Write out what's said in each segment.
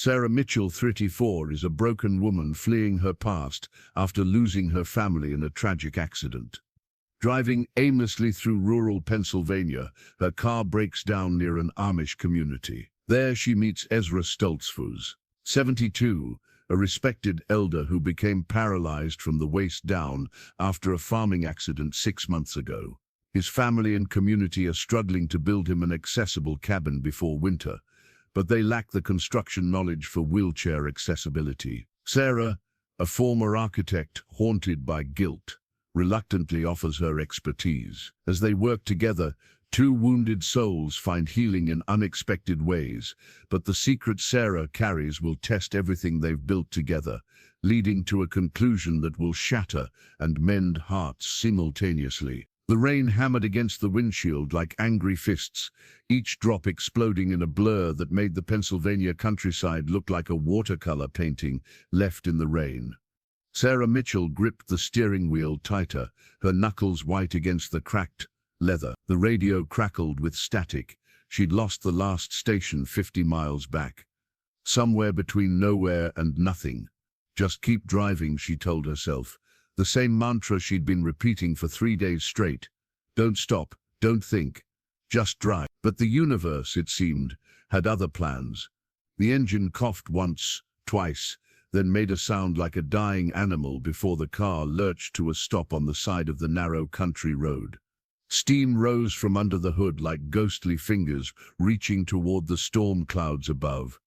Sarah Mitchell, 34, is a broken woman fleeing her past after losing her family in a tragic accident. Driving aimlessly through rural Pennsylvania, her car breaks down near an Amish community. There she meets Ezra Stoltzfus, 72, a respected elder who became paralyzed from the waist down after a farming accident 6 months ago. His family and community are struggling to build him an accessible cabin before winter, but they lack the construction knowledge for wheelchair accessibility. Sarah, a former architect haunted by guilt, reluctantly offers her expertise. As they work together, two wounded souls find healing in unexpected ways, but the secret Sarah carries will test everything they've built together, leading to a conclusion that will shatter and mend hearts simultaneously. The rain hammered against the windshield like angry fists, each drop exploding in a blur that made the Pennsylvania countryside look like a watercolor painting left in the rain. Sarah Mitchell gripped the steering wheel tighter, her knuckles white against the cracked leather. The radio crackled with static. She'd lost the last station 50 miles back. Somewhere between nowhere and nothing. Just keep driving, she told herself. The same mantra she'd been repeating for 3 days straight. Don't stop, don't think, just drive. But the universe, it seemed, had other plans. The engine coughed once, twice, then made a sound like a dying animal before the car lurched to a stop on the side of the narrow country road. Steam rose from under the hood like ghostly fingers reaching toward the storm clouds above.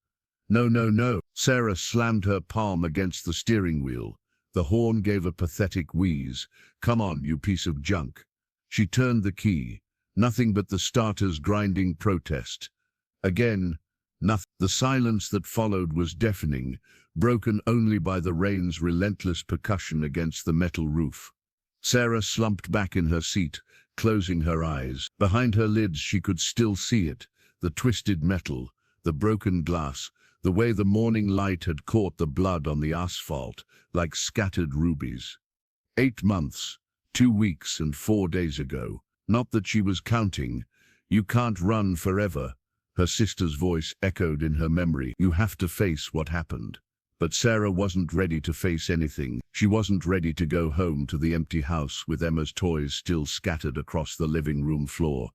No, no, no. Sarah slammed her palm against the steering wheel. The horn gave a pathetic wheeze. Come on, you piece of junk. She turned the key. Nothing but the starter's grinding protest. Again, nothing. The silence that followed was deafening, broken only by the rain's relentless percussion against the metal roof. Sarah slumped back in her seat, closing her eyes. Behind her lids she could still see it, the twisted metal, the broken glass, the way the morning light had caught the blood on the asphalt, like scattered rubies. 8 months, 2 weeks and 4 days ago. Not that she was counting. You can't run forever. Her sister's voice echoed in her memory. You have to face what happened. But Sarah wasn't ready to face anything. She wasn't ready to go home to the empty house with Emma's toys still scattered across the living room floor,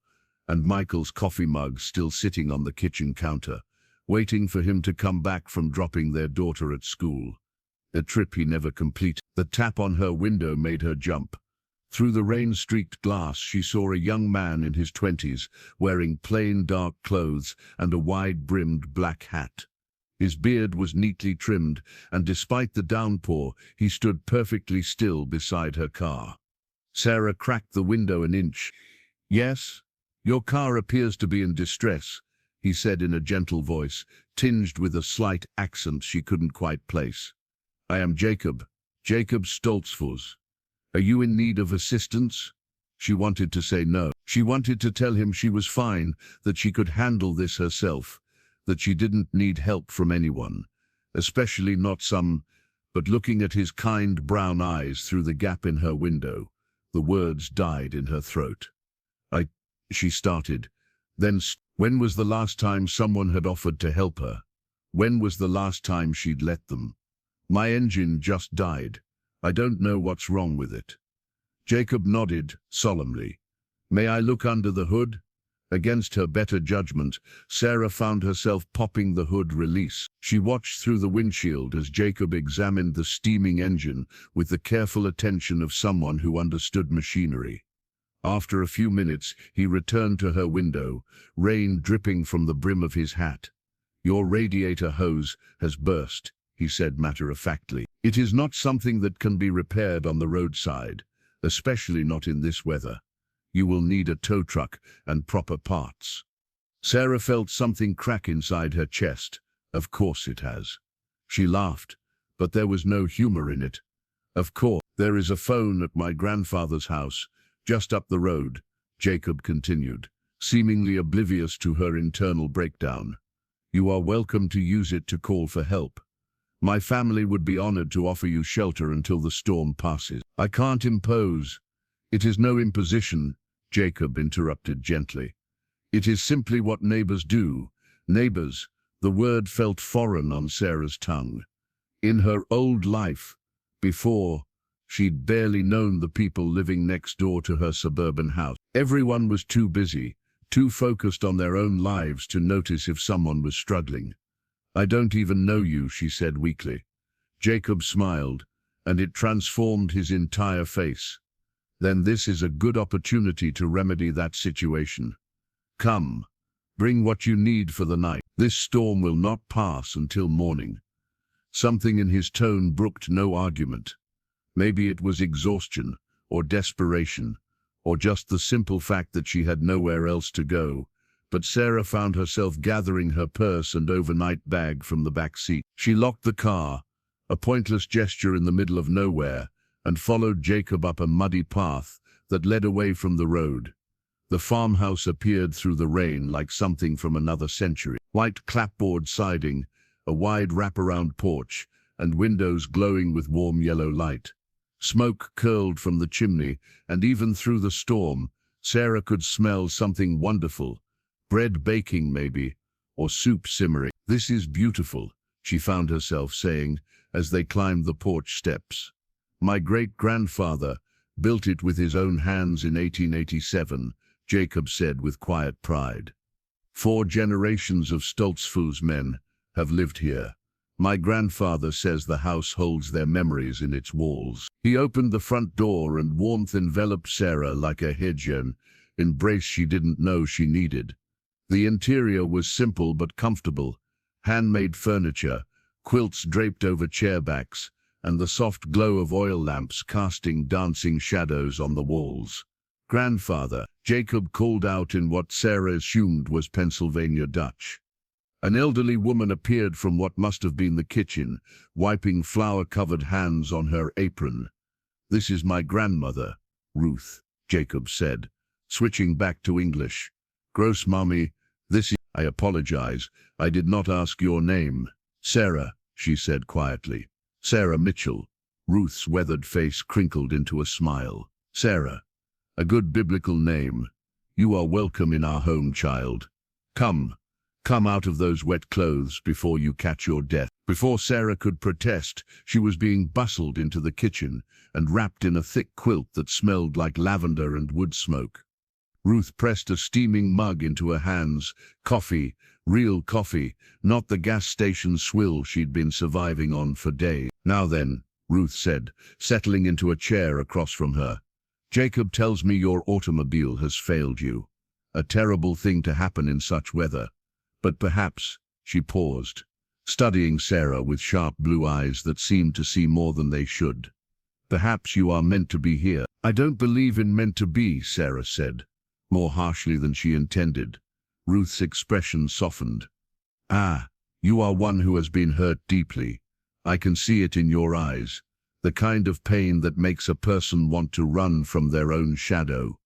and Michael's coffee mug still sitting on the kitchen counter, waiting for him to come back from dropping their daughter at school. A trip he never completed. The tap on her window made her jump. Through the rain-streaked glass she saw a young man in his 20s, wearing plain dark clothes and a wide-brimmed black hat. His beard was neatly trimmed, and despite the downpour, he stood perfectly still beside her car. Sarah cracked the window an inch. Yes, your car appears to be in distress, he said in a gentle voice, tinged with a slight accent she couldn't quite place. I am Jacob Stoltzfus. Are you in need of assistance? She wanted to say no. She wanted to tell him she was fine, that she could handle this herself, that she didn't need help from anyone, especially not some, but looking at his kind brown eyes through the gap in her window, the words died in her throat. She started. Then, when was the last time someone had offered to help her? When was the last time she'd let them? My engine just died. I don't know what's wrong with it. Jacob nodded solemnly. May I look under the hood? Against her better judgment, Sarah found herself popping the hood release. She watched through the windshield as Jacob examined the steaming engine with the careful attention of someone who understood machinery. After a few minutes, he returned to her window, rain dripping from the brim of his hat. Your radiator hose has burst, he said matter-of-factly. It is not something that can be repaired on the roadside, especially not in this weather. You will need a tow truck and proper parts. Sarah felt something crack inside her chest. Of course it has. She laughed, but there was no humor in it. Of course, there is a phone at my grandfather's house, just up the road, Jacob continued, seemingly oblivious to her internal breakdown. You are welcome to use it to call for help. My family would be honored to offer you shelter until the storm passes. I can't impose. It is no imposition, Jacob interrupted gently. It is simply what neighbors do. Neighbors, The word felt foreign on Sarah's tongue. In her old life, before, she'd barely known the people living next door to her suburban house. Everyone was too busy, too focused on their own lives to notice if someone was struggling. "I don't even know you," she said weakly. Jacob smiled, and it transformed his entire face. "Then this is a good opportunity to remedy that situation. Come, bring what you need for the night. This storm will not pass until morning." Something in his tone brooked no argument. Maybe it was exhaustion, or desperation, or just the simple fact that she had nowhere else to go. But Sarah found herself gathering her purse and overnight bag from the back seat. She locked the car, a pointless gesture in the middle of nowhere, and followed Jacob up a muddy path that led away from the road. The farmhouse appeared through the rain like something from another century. White clapboard siding, a wide wraparound porch, and windows glowing with warm yellow light. Smoke curled from the chimney, and even through the storm, Sarah could smell something wonderful. Bread baking, maybe, or soup simmering. "This is beautiful," she found herself saying as they climbed the porch steps. "My great-grandfather built it with his own hands in 1887, Jacob said with quiet pride. "4 generations of Stoltzfus men have lived here. My grandfather says the house holds their memories in its walls." He opened the front door and warmth enveloped Sarah like a hedge-an embrace she didn't know she needed. The interior was simple but comfortable, handmade furniture, quilts draped over chairbacks, and the soft glow of oil lamps casting dancing shadows on the walls. "Grandfather," Jacob called out in what Sarah assumed was Pennsylvania Dutch. An elderly woman appeared from what must have been the kitchen, wiping flour-covered hands on her apron. "This is my grandmother, Ruth," Jacob said, switching back to English. "Gross mommy, this is—" "I apologize, I did not ask your name." "Sarah," she said quietly. "Sarah Mitchell." Ruth's weathered face crinkled into a smile. "Sarah, a good biblical name. You are welcome in our home, child. Come out of those wet clothes before you catch your death." Before Sarah could protest, she was being bustled into the kitchen and wrapped in a thick quilt that smelled like lavender and wood smoke. Ruth pressed a steaming mug into her hands. Coffee, real coffee, not the gas station swill she'd been surviving on for days. "Now then," Ruth said, settling into a chair across from her. "Jacob tells me your automobile has failed you. A terrible thing to happen in such weather. But perhaps," she paused, studying Sarah with sharp blue eyes that seemed to see more than they should. "Perhaps you are meant to be here." "I don't believe in meant to be," Sarah said, more harshly than she intended. Ruth's expression softened. "Ah, you are one who has been hurt deeply. I can see it in your eyes. The kind of pain that makes a person want to run from their own shadow."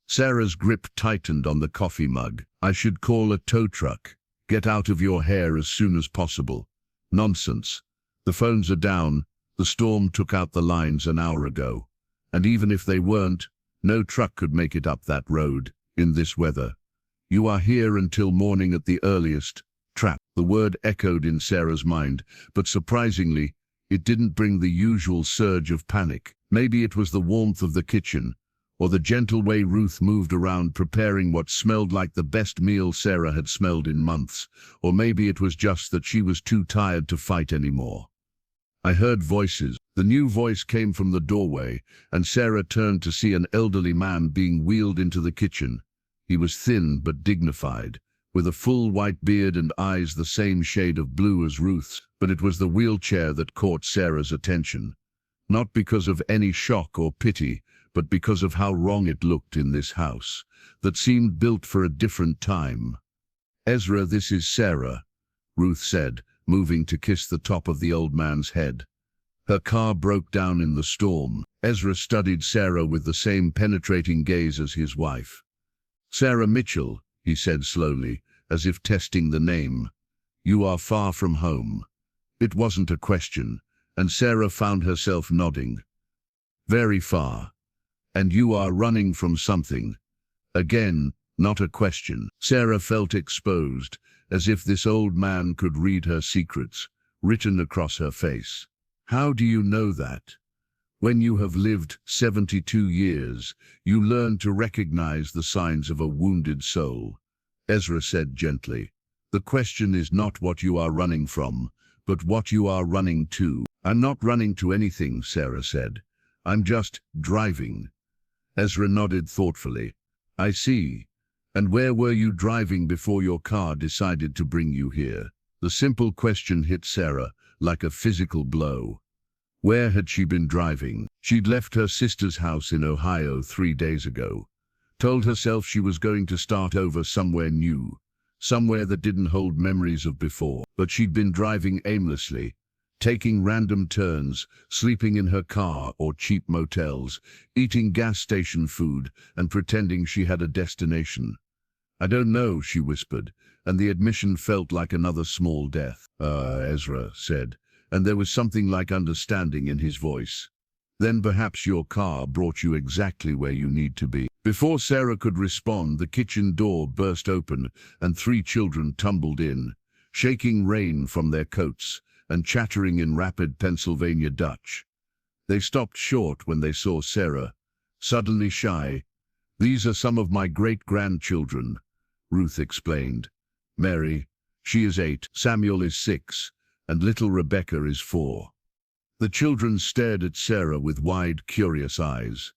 Sarah's grip tightened on the coffee mug. "I should call a tow truck. Get out of your hair as soon as possible." "Nonsense. The phones are down. The storm took out the lines an hour ago. And even if they weren't, no truck could make it up that road, in this weather. You are here until morning at the earliest." "Trap." The word echoed in Sarah's mind, but surprisingly, it didn't bring the usual surge of panic. Maybe it was the warmth of the kitchen, or the gentle way Ruth moved around preparing what smelled like the best meal Sarah had smelled in months, or maybe it was just that she was too tired to fight anymore. "I heard voices." The new voice came from the doorway, and Sarah turned to see an elderly man being wheeled into the kitchen. He was thin but dignified, with a full white beard and eyes the same shade of blue as Ruth's, but it was the wheelchair that caught Sarah's attention. Not because of any shock or pity, but because of how wrong it looked in this house, that seemed built for a different time. "Ezra, this is Sarah," Ruth said, moving to kiss the top of the old man's head. Her car broke down in the storm. Ezra studied Sarah with the same penetrating gaze as his wife. "Sarah Mitchell," he said slowly, as if testing the name. "You are far from home." It wasn't a question, and Sarah found herself nodding. "Very far. And you are running from something." Again, not a question. Sarah felt exposed, as if this old man could read her secrets, written across her face. "How do you know that? When you have lived 72 years, you learn to recognize the signs of a wounded soul," Ezra said gently. "The question is not what you are running from, but what you are running to." "I'm not running to anything," Sarah said. "I'm just driving." Ezra nodded thoughtfully. "I see. And where were you driving before your car decided to bring you here?" The simple question hit Sarah like a physical blow. Where had she been driving? She'd left her sister's house in Ohio 3 days ago, told herself she was going to start over somewhere new, somewhere that didn't hold memories of before. But she'd been driving aimlessly, taking random turns, sleeping in her car or cheap motels, eating gas station food and pretending she had a destination. "I don't know," she whispered, and the admission felt like another small death. Ezra said, and there was something like understanding in his voice. "Then perhaps your car brought you exactly where you need to be." Before Sarah could respond, the kitchen door burst open and 3 children tumbled in, shaking rain from their coats and chattering in rapid Pennsylvania Dutch. They stopped short when they saw Sarah, suddenly shy. "These are some of my great-grandchildren," Ruth explained. "Mary, she is 8, Samuel is 6, and little Rebecca is 4. The children stared at Sarah with wide, curious eyes.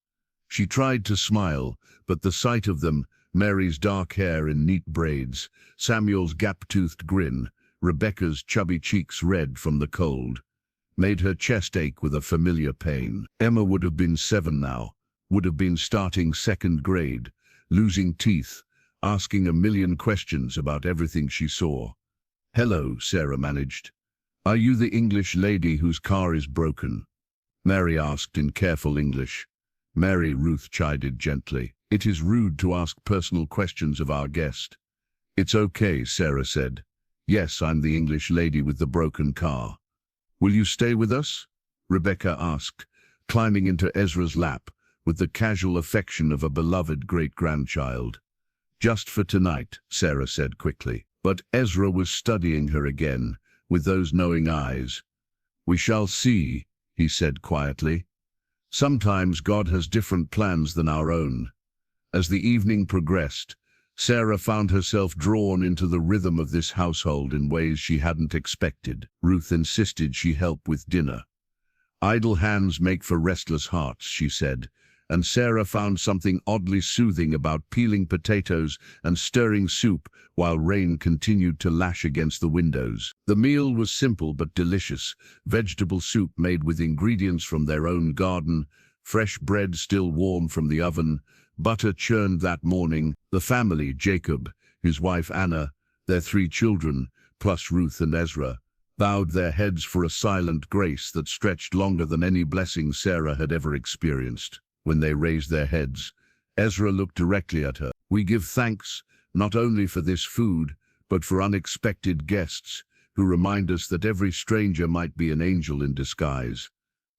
She tried to smile, but the sight of them, Mary's dark hair in neat braids, Samuel's gap-toothed grin, Rebecca's chubby cheeks red from the cold, made her chest ache with a familiar pain. Emma would have been 7 now, would have been starting 2nd grade, losing teeth, asking a million questions about everything she saw. "Hello," Sarah managed. "Are you the English lady whose car is broken?" Mary asked in careful English. "Mary," Ruth chided gently. "It is rude to ask personal questions of our guest." "It's okay," Sarah said. "Yes, I'm the English lady with the broken car." "Will you stay with us?" Rebecca asked, climbing into Ezra's lap with the casual affection of a beloved great-grandchild. "Just for tonight," Sarah said quickly. But Ezra was studying her again, with those knowing eyes. "We shall see," he said quietly. "Sometimes God has different plans than our own." As the evening progressed, Sarah found herself drawn into the rhythm of this household in ways she hadn't expected. Ruth insisted she help with dinner. "Idle hands make for restless hearts," she said, and Sarah found something oddly soothing about peeling potatoes and stirring soup while rain continued to lash against the windows. The meal was simple but delicious, vegetable soup made with ingredients from their own garden, fresh bread still warm from the oven, butter churned that morning. The family, Jacob, his wife Anna, their 3 children, plus Ruth and Ezra, bowed their heads for a silent grace that stretched longer than any blessing Sarah had ever experienced. When they raised their heads, Ezra looked directly at her. "We give thanks, not only for this food, but for unexpected guests, who remind us that every stranger might be an angel in disguise."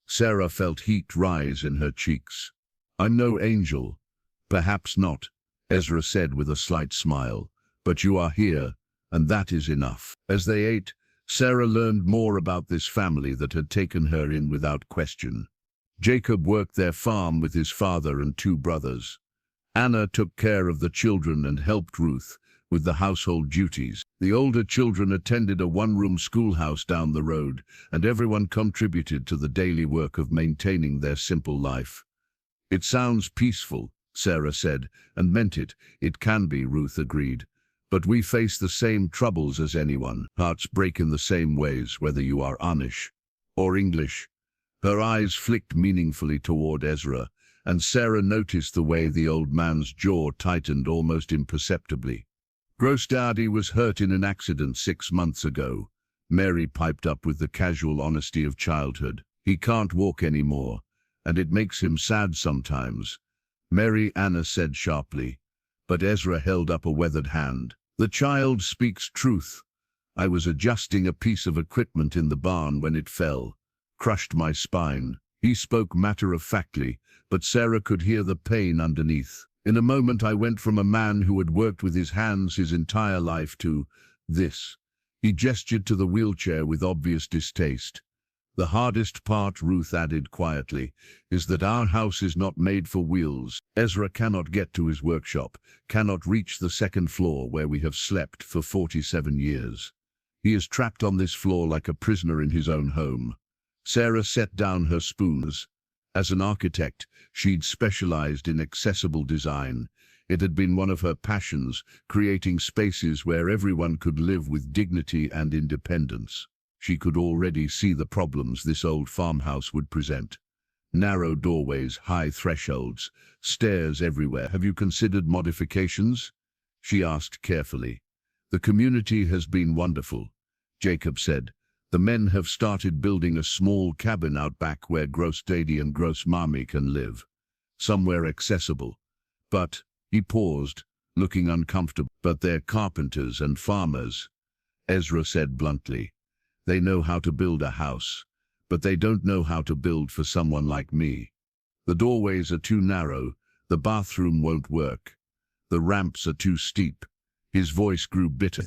Sarah felt heat rise in her cheeks. "I'm no angel." "Perhaps not," Ezra said with a slight smile, "but you are here, and that is enough." As they ate, Sarah learned more about this family that had taken her in without question. Jacob worked their farm with his father and 2 brothers. Anna took care of the children and helped Ruth with the household duties. The older children attended a 1-room schoolhouse down the road, and everyone contributed to the daily work of maintaining their simple life. "It sounds peaceful," Sarah said, and meant it. "It can be," Ruth agreed. "But we face the same troubles as anyone. Hearts break in the same ways, whether you are Amish or English." Her eyes flicked meaningfully toward Ezra, and Sarah noticed the way the old man's jaw tightened almost imperceptibly. "Grossdaddy was hurt in an accident 6 months ago," Mary piped up with the casual honesty of childhood. "He can't walk anymore, and it makes him sad sometimes." Mary, Anna said sharply, but Ezra held up a weathered hand. "The child speaks truth. I was adjusting a piece of equipment in the barn when it fell. Crushed my spine." He spoke matter-of-factly, but Sarah could hear the pain underneath. "In a moment I went from a man who had worked with his hands his entire life to This. He gestured to the wheelchair with obvious distaste. The hardest part, Ruth added quietly, is that our house is not made for wheels. Ezra cannot get to his workshop, cannot reach the second floor where we have slept for 47 years. He is trapped on this floor like a prisoner in his own home. Sarah set down her spoons. As an architect, she'd specialized in accessible design. It had been one of her passions, creating spaces where everyone could live with dignity and independence. She could already see the problems this old farmhouse would present. Narrow doorways, high thresholds, stairs everywhere. Have you considered modifications? She asked carefully. The community has been wonderful, Jacob said. The men have started building a small cabin out back where Gross Daddy and Gross Mommy can live. Somewhere accessible. But, he paused, looking uncomfortable. But they're carpenters and farmers, Ezra said bluntly. They know how to build a house, but they don't know how to build for someone like me. The doorways are too narrow, the bathroom won't work. The ramps are too steep. His voice grew bitter.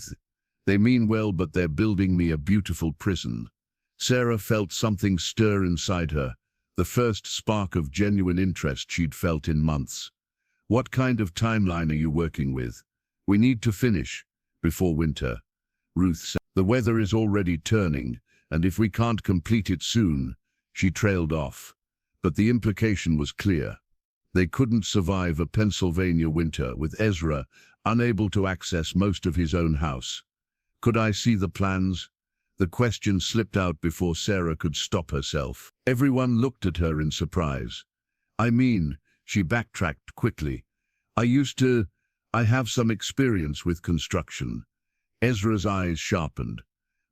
They mean well, but they're building me a beautiful prison. Sarah felt something stir inside her, the first spark of genuine interest she'd felt in months. What kind of timeline are you working with? We need to finish before winter, Ruth said. The weather is already turning, and if we can't complete it soon, she trailed off. But the implication was clear. They couldn't survive a Pennsylvania winter with Ezra unable to access most of his own house. Could I see the plans? The question slipped out before Sarah could stop herself. Everyone looked at her in surprise. I mean, she backtracked quickly. I have some experience with construction. Ezra's eyes sharpened.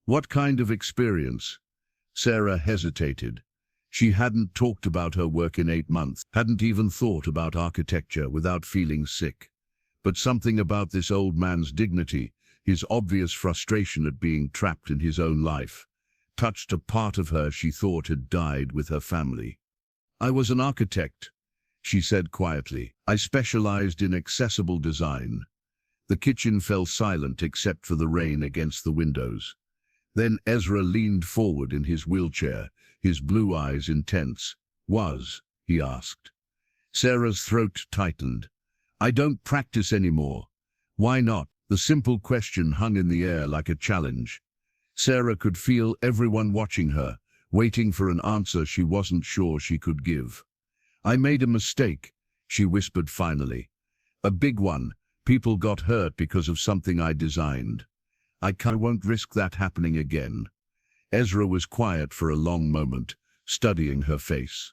What kind of experience? Sarah hesitated. She hadn't talked about her work in 8 months, hadn't even thought about architecture without feeling sick. But something about this old man's dignity, his obvious frustration at being trapped in his own life, touched a part of her she thought had died with her family. I was an architect, she said quietly. I specialized in accessible design. The kitchen fell silent except for the rain against the windows. Then Ezra leaned forward in his wheelchair, his blue eyes intense. He asked. Sarah's throat tightened. I don't practice anymore. Why not? The simple question hung in the air like a challenge. Sarah could feel everyone watching her, waiting for an answer she wasn't sure she could give. I made a mistake, she whispered finally. A big one. People got hurt because of something I designed. I won't risk that happening again. Ezra was quiet for a long moment, studying her face.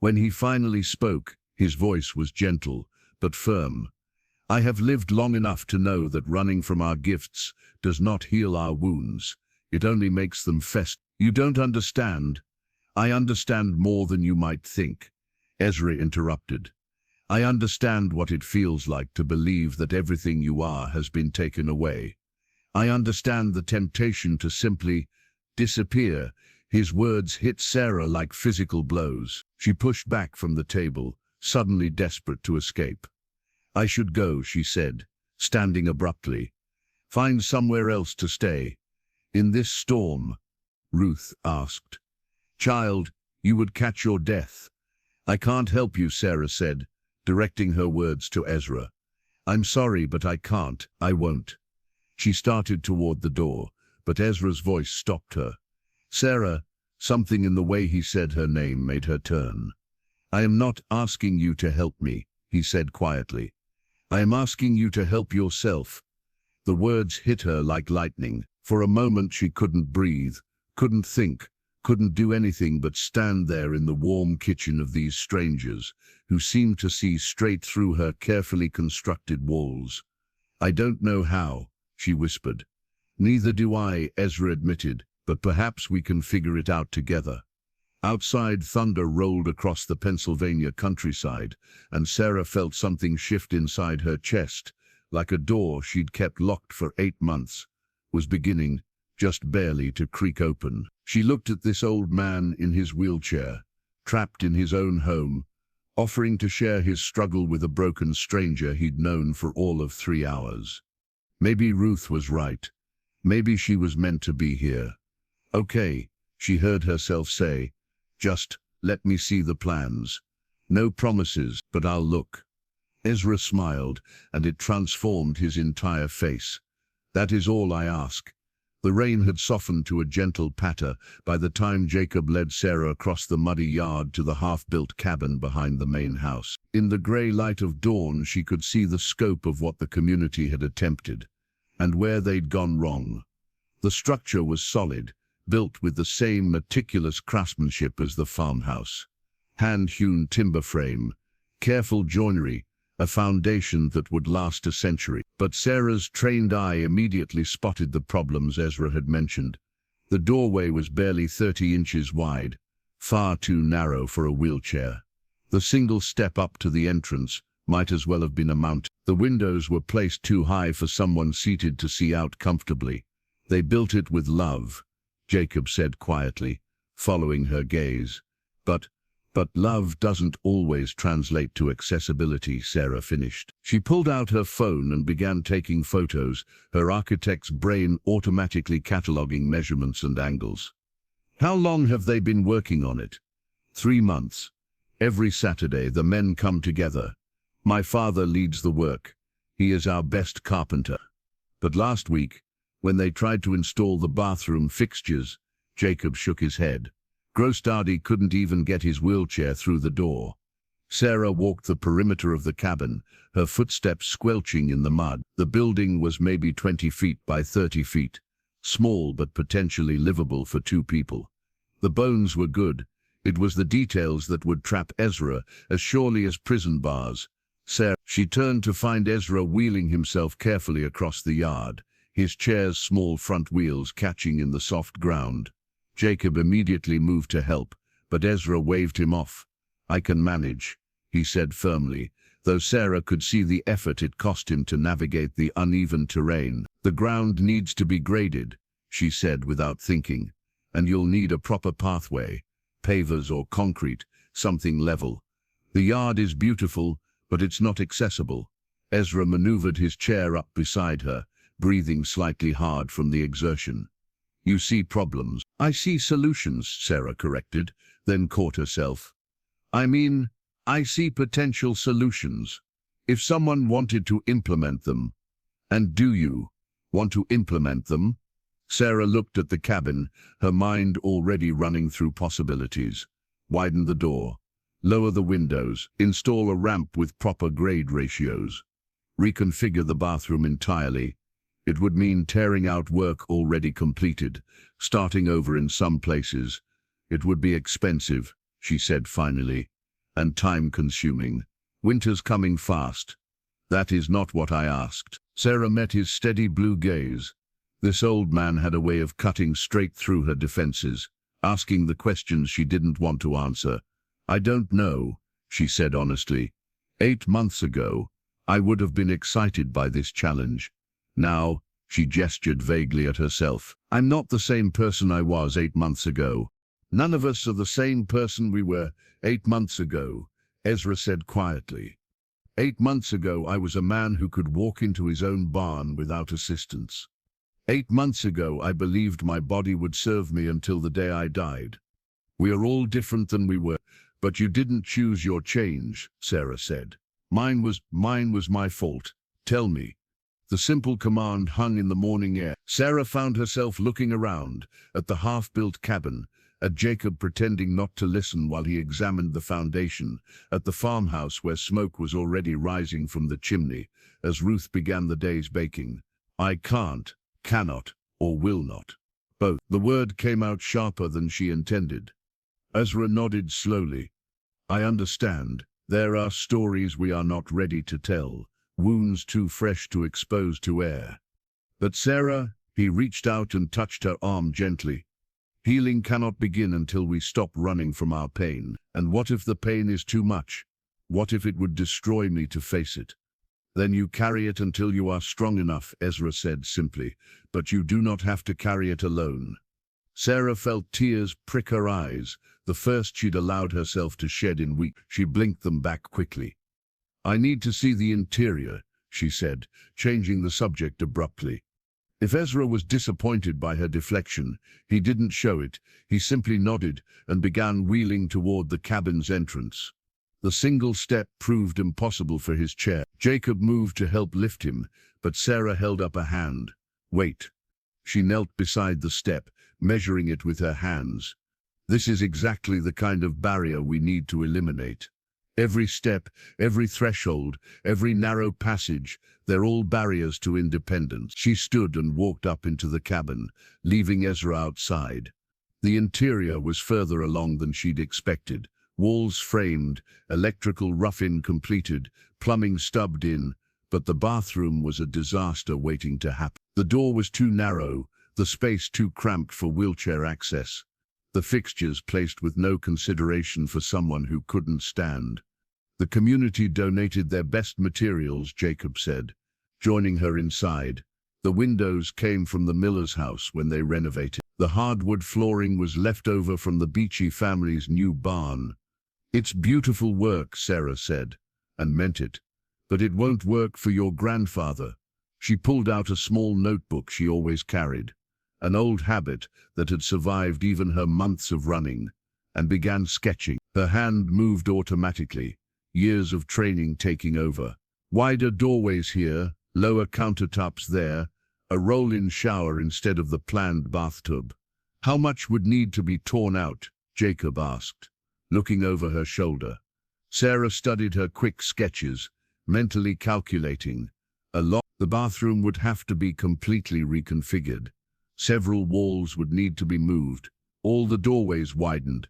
When he finally spoke, his voice was gentle, but firm. I have lived long enough to know that running from our gifts does not heal our wounds. It only makes them fester. You don't understand. I understand more than you might think, Ezra interrupted. I understand what it feels like to believe that everything you are has been taken away. I understand the temptation to simply disappear. His words hit Sarah like physical blows. She pushed back from the table, suddenly desperate to escape. I should go, she said, standing abruptly. Find somewhere else to stay. In this storm, Ruth asked. Child, you would catch your death. I can't help you, Sarah said, directing her words to Ezra. I'm sorry, but I can't. I won't. She started toward the door, but Ezra's voice stopped her. Sarah, something in the way he said her name made her turn. I am not asking you to help me, he said quietly. I am asking you to help yourself. The words hit her like lightning. For a moment she couldn't breathe, couldn't think, couldn't do anything but stand there in the warm kitchen of these strangers, who seemed to see straight through her carefully constructed walls. I don't know how, she whispered. Neither do I, Ezra admitted, but perhaps we can figure it out together. Outside, thunder rolled across the Pennsylvania countryside, and Sarah felt something shift inside her chest, like a door she'd kept locked for 8 months, was beginning, just barely, to creak open. She looked at this old man in his wheelchair, trapped in his own home, offering to share his struggle with a broken stranger he'd known for all of 3 hours. Maybe Ruth was right. Maybe she was meant to be here. Okay, she heard herself say. Just let me see the plans. No promises, but I'll look. Ezra smiled, and it transformed his entire face. That is all I ask. The rain had softened to a gentle patter by the time Jacob led Sarah across the muddy yard to the half-built cabin behind the main house. In the grey light of dawn, she could see the scope of what the community had attempted, and where they'd gone wrong. The structure was solid, built with the same meticulous craftsmanship as the farmhouse. Hand-hewn timber frame, careful joinery, a foundation that would last a century. But Sarah's trained eye immediately spotted the problems Ezra had mentioned. The doorway was barely 30 inches wide, far too narrow for a wheelchair. The single step up to the entrance might as well have been a mountain. The windows were placed too high for someone seated to see out comfortably. They built it with love, Jacob said quietly, following her gaze. But love doesn't always translate to accessibility, Sarah finished. She pulled out her phone and began taking photos, her architect's brain automatically cataloging measurements and angles. How long have they been working on it? 3 months. Every Saturday the men come together. My father leads the work. He is our best carpenter. But last week, when they tried to install the bathroom fixtures, Jacob shook his head. Grostadi couldn't even get his wheelchair through the door. Sarah walked the perimeter of the cabin, her footsteps squelching in the mud. The building was maybe 20 feet by 30 feet, small but potentially livable for 2 people. The bones were good. It was the details that would trap Ezra as surely as prison bars. She turned to find Ezra wheeling himself carefully across the yard, his chair's small front wheels catching in the soft ground. Jacob immediately moved to help, but Ezra waved him off. I can manage, he said firmly, though Sarah could see the effort it cost him to navigate the uneven terrain. The ground needs to be graded, she said without thinking, and you'll need a proper pathway, pavers or concrete, something level. The yard is beautiful, but it's not accessible. Ezra maneuvered his chair up beside her, breathing slightly hard from the exertion. You see problems. I see solutions, Sarah corrected, then caught herself. I see potential solutions. If someone wanted to implement them. And do you want to implement them? Sarah looked at the cabin, her mind already running through possibilities. Widen the door. Lower the windows. Install a ramp with proper grade ratios. Reconfigure the bathroom entirely. It would mean tearing out work already completed, starting over in some places. It would be expensive, she said finally, and time-consuming. Winter's coming fast. That is not what I asked. Sarah met his steady blue gaze. This old man had a way of cutting straight through her defenses, asking the questions she didn't want to answer. I don't know, she said honestly. 8 months ago, I would have been excited by this challenge. Now, she gestured vaguely at herself. I'm not the same person I was 8 months ago. None of us are the same person we were 8 months ago, Ezra said quietly. 8 months ago, I was a man who could walk into his own barn without assistance. 8 months ago, I believed my body would serve me until the day I died. We are all different than we were, but you didn't choose your change, Sarah said. Mine was my fault. Tell me. The simple command hung in the morning air. Sarah found herself looking around, at the half-built cabin, at Jacob pretending not to listen while he examined the foundation, at the farmhouse where smoke was already rising from the chimney, as Ruth began the day's baking. I can't, cannot, or will not. Both. The word came out sharper than she intended. Ezra nodded slowly. I understand. There are stories we are not ready to tell. Wounds too fresh to expose to air. But Sarah, he reached out and touched her arm gently. Healing cannot begin until we stop running from our pain. And what if the pain is too much? What if it would destroy me to face it? Then you carry it until you are strong enough, Ezra said simply, but you do not have to carry it alone. Sarah felt tears prick her eyes, the first she'd allowed herself to shed in weeks. She blinked them back quickly. I need to see the interior, she said, changing the subject abruptly. If Ezra was disappointed by her deflection, he didn't show it. He simply nodded and began wheeling toward the cabin's entrance. The single step proved impossible for his chair. Jacob moved to help lift him, but Sarah held up a hand. "Wait." She knelt beside the step, measuring it with her hands. "This is exactly the kind of barrier we need to eliminate. Every step, every threshold, every narrow passage, they're all barriers to independence." She stood and walked up into the cabin, leaving Ezra outside. The interior was further along than she'd expected. Walls framed, electrical rough-in completed, plumbing stubbed in, but the bathroom was a disaster waiting to happen. The door was too narrow, the space too cramped for wheelchair access. The fixtures placed with no consideration for someone who couldn't stand. "The community donated their best materials," Jacob said, joining her inside. "The windows came from the Miller's house when they renovated. The hardwood flooring was left over from the Beachy family's new barn." "It's beautiful work," Sarah said, and meant it. "But it won't work for your grandfather." She pulled out a small notebook she always carried, an old habit that had survived even her months of running, and began sketching. Her hand moved automatically, years of training taking over. Wider doorways here, lower countertops there, a roll-in shower instead of the planned bathtub. "How much would need to be torn out?" Jacob asked, looking over her shoulder. Sarah studied her quick sketches, mentally calculating. The bathroom would have to be completely reconfigured. Several walls would need to be moved, all the doorways widened.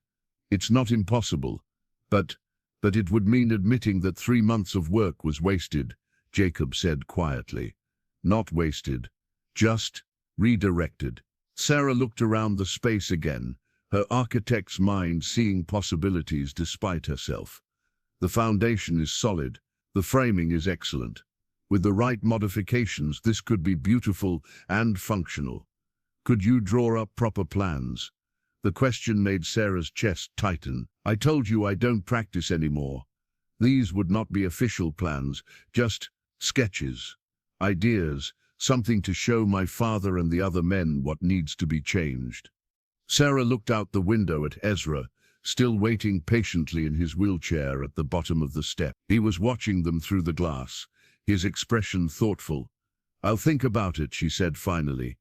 "It's not impossible, but it would mean admitting that 3 months of work was wasted," Jacob said quietly. "Not wasted, just redirected." Sarah looked around the space again, her architect's mind seeing possibilities despite herself. "The foundation is solid, the framing is excellent. With the right modifications, this could be beautiful and functional. Could you draw up proper plans?" The question made Sarah's chest tighten. "I told you I don't practice anymore. These would not be official plans, just sketches, ideas, something to show my father and the other men what needs to be changed." Sarah looked out the window at Ezra, still waiting patiently in his wheelchair at the bottom of the step. He was watching them through the glass, his expression thoughtful. "I'll think about it," she said finally.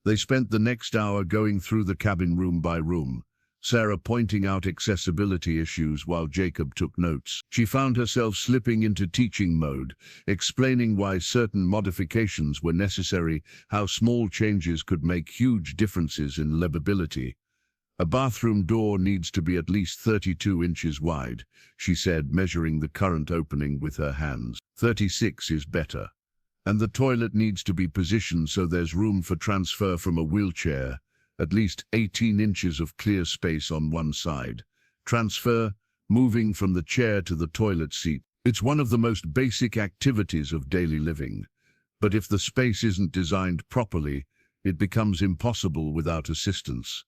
They spent the next hour going through the cabin room by room, Sarah pointing out accessibility issues while Jacob took notes. She found herself slipping into teaching mode, explaining why certain modifications were necessary, how small changes could make huge differences in livability. "A bathroom door needs to be at least 32 inches wide," she said, measuring the current opening with her hands. 36 is better. "And the toilet needs to be positioned so there's room for transfer from a wheelchair, at least 18 inches of clear space on one side. Transfer, moving from the chair to the toilet seat. It's one of the most basic activities of daily living. But if the space isn't designed properly, it becomes impossible without assistance."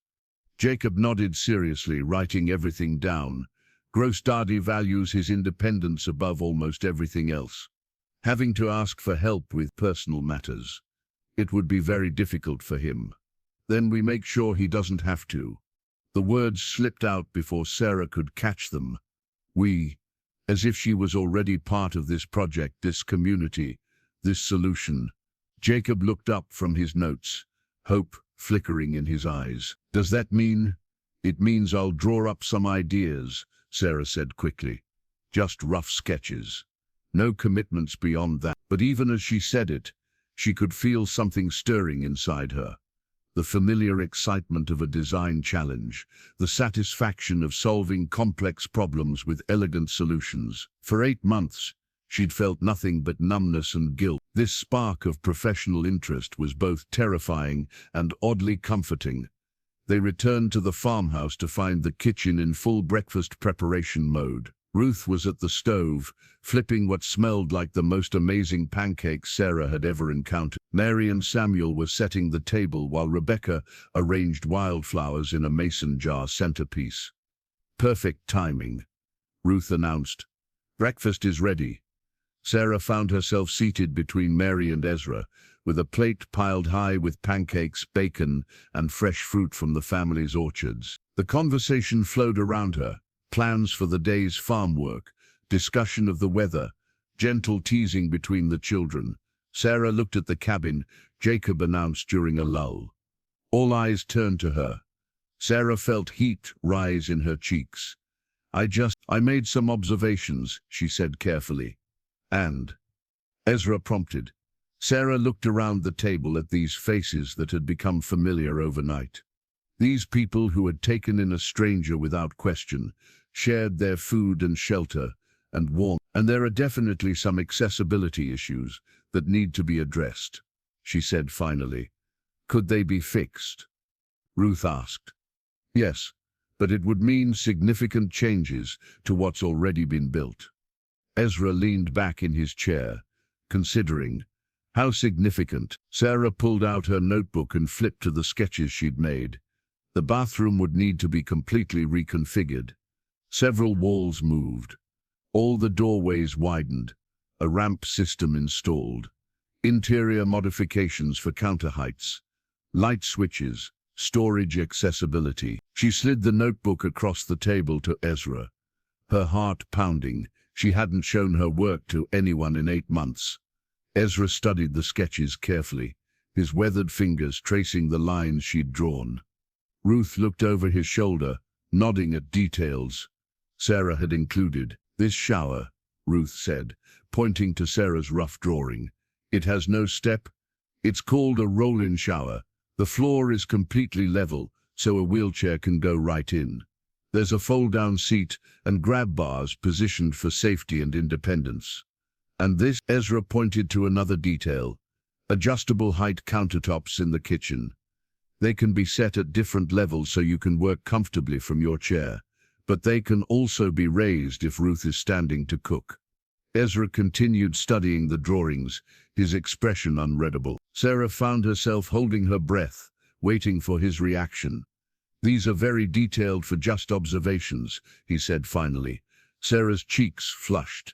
Jacob nodded seriously, writing everything down. Gross Daddy values his independence above almost everything else. Having to ask for help with personal matters, it would be very difficult for him. "Then we make sure he doesn't have to." The words slipped out before Sarah could catch them. "We," as if she was already part of this project, this community, this solution. Jacob looked up from his notes, hope flickering in his eyes. "Does that mean?" "It means I'll draw up some ideas," Sarah said quickly. "Just rough sketches. No commitments beyond that." But even as she said it, she could feel something stirring inside her. The familiar excitement of a design challenge, the satisfaction of solving complex problems with elegant solutions. For 8 months, she'd felt nothing but numbness and guilt. This spark of professional interest was both terrifying and oddly comforting. They returned to the farmhouse to find the kitchen in full breakfast preparation mode. Ruth was at the stove, flipping what smelled like the most amazing pancakes Sarah had ever encountered. Mary and Samuel were setting the table while Rebecca arranged wildflowers in a mason jar centerpiece. "Perfect timing," Ruth announced. "Breakfast is ready." Sarah found herself seated between Mary and Ezra, with a plate piled high with pancakes, bacon, and fresh fruit from the family's orchards. The conversation flowed around her, plans for the day's farm work, discussion of the weather, gentle teasing between the children. Sarah looked at the cabin, Jacob announced during a lull. All eyes turned to her. Sarah felt heat rise in her cheeks. I made some observations, she said carefully. And? Ezra prompted. Sarah looked around the table at these faces that had become familiar overnight. These people who had taken in a stranger without question, shared their food and shelter, and warmth. And there are definitely some accessibility issues that need to be addressed, she said finally. Could they be fixed? Ruth asked. Yes, but it would mean significant changes to what's already been built. Ezra leaned back in his chair, considering. How significant? Sarah pulled out her notebook and flipped to the sketches she'd made. The bathroom would need to be completely reconfigured. Several walls moved. All the doorways widened. A ramp system installed. Interior modifications for counter heights. Light switches. Storage accessibility. She slid the notebook across the table to Ezra. Her heart pounding. She hadn't shown her work to anyone in 8 months. Ezra studied the sketches carefully, his weathered fingers tracing the lines she'd drawn. Ruth looked over his shoulder, nodding at details. Sarah had included this shower, Ruth said, pointing to Sarah's rough drawing. It has no step. It's called a roll-in shower. The floor is completely level, so a wheelchair can go right in. There's a fold-down seat and grab bars positioned for safety and independence. And this, Ezra pointed to another detail, adjustable height countertops in the kitchen. They can be set at different levels so you can work comfortably from your chair, but they can also be raised if Ruth is standing to cook. Ezra continued studying the drawings, his expression unreadable. Sarah found herself holding her breath, waiting for his reaction. These are very detailed for just observations, he said finally. Sarah's cheeks flushed.